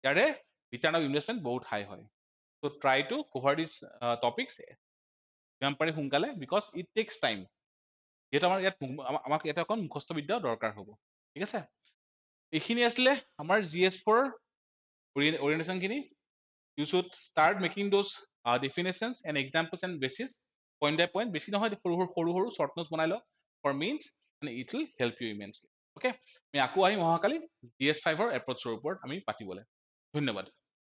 ইয়াৰে return of investment বহুত high হয় so try to cover these topics যিমান পাৰি সোনকালে because it takes time যেহেতু আমাক ইয়াতে অকণ মুখস্থ বিদ্যা দৰকাৰ হ'ব ঠিক আছে এইখিনি আছিলে আমাৰ GS-4 orientation খিনি you should start making those definitions and examples and basis point by point বেছি নহয় সৰু short notes বনাই লওক for means and it will help you immensely okay আমি আকৌ আহিম অহাকালি GS-5 এপ্ৰ'চৰ ওপৰত আমি পাতিবলৈ ধন্যবাদ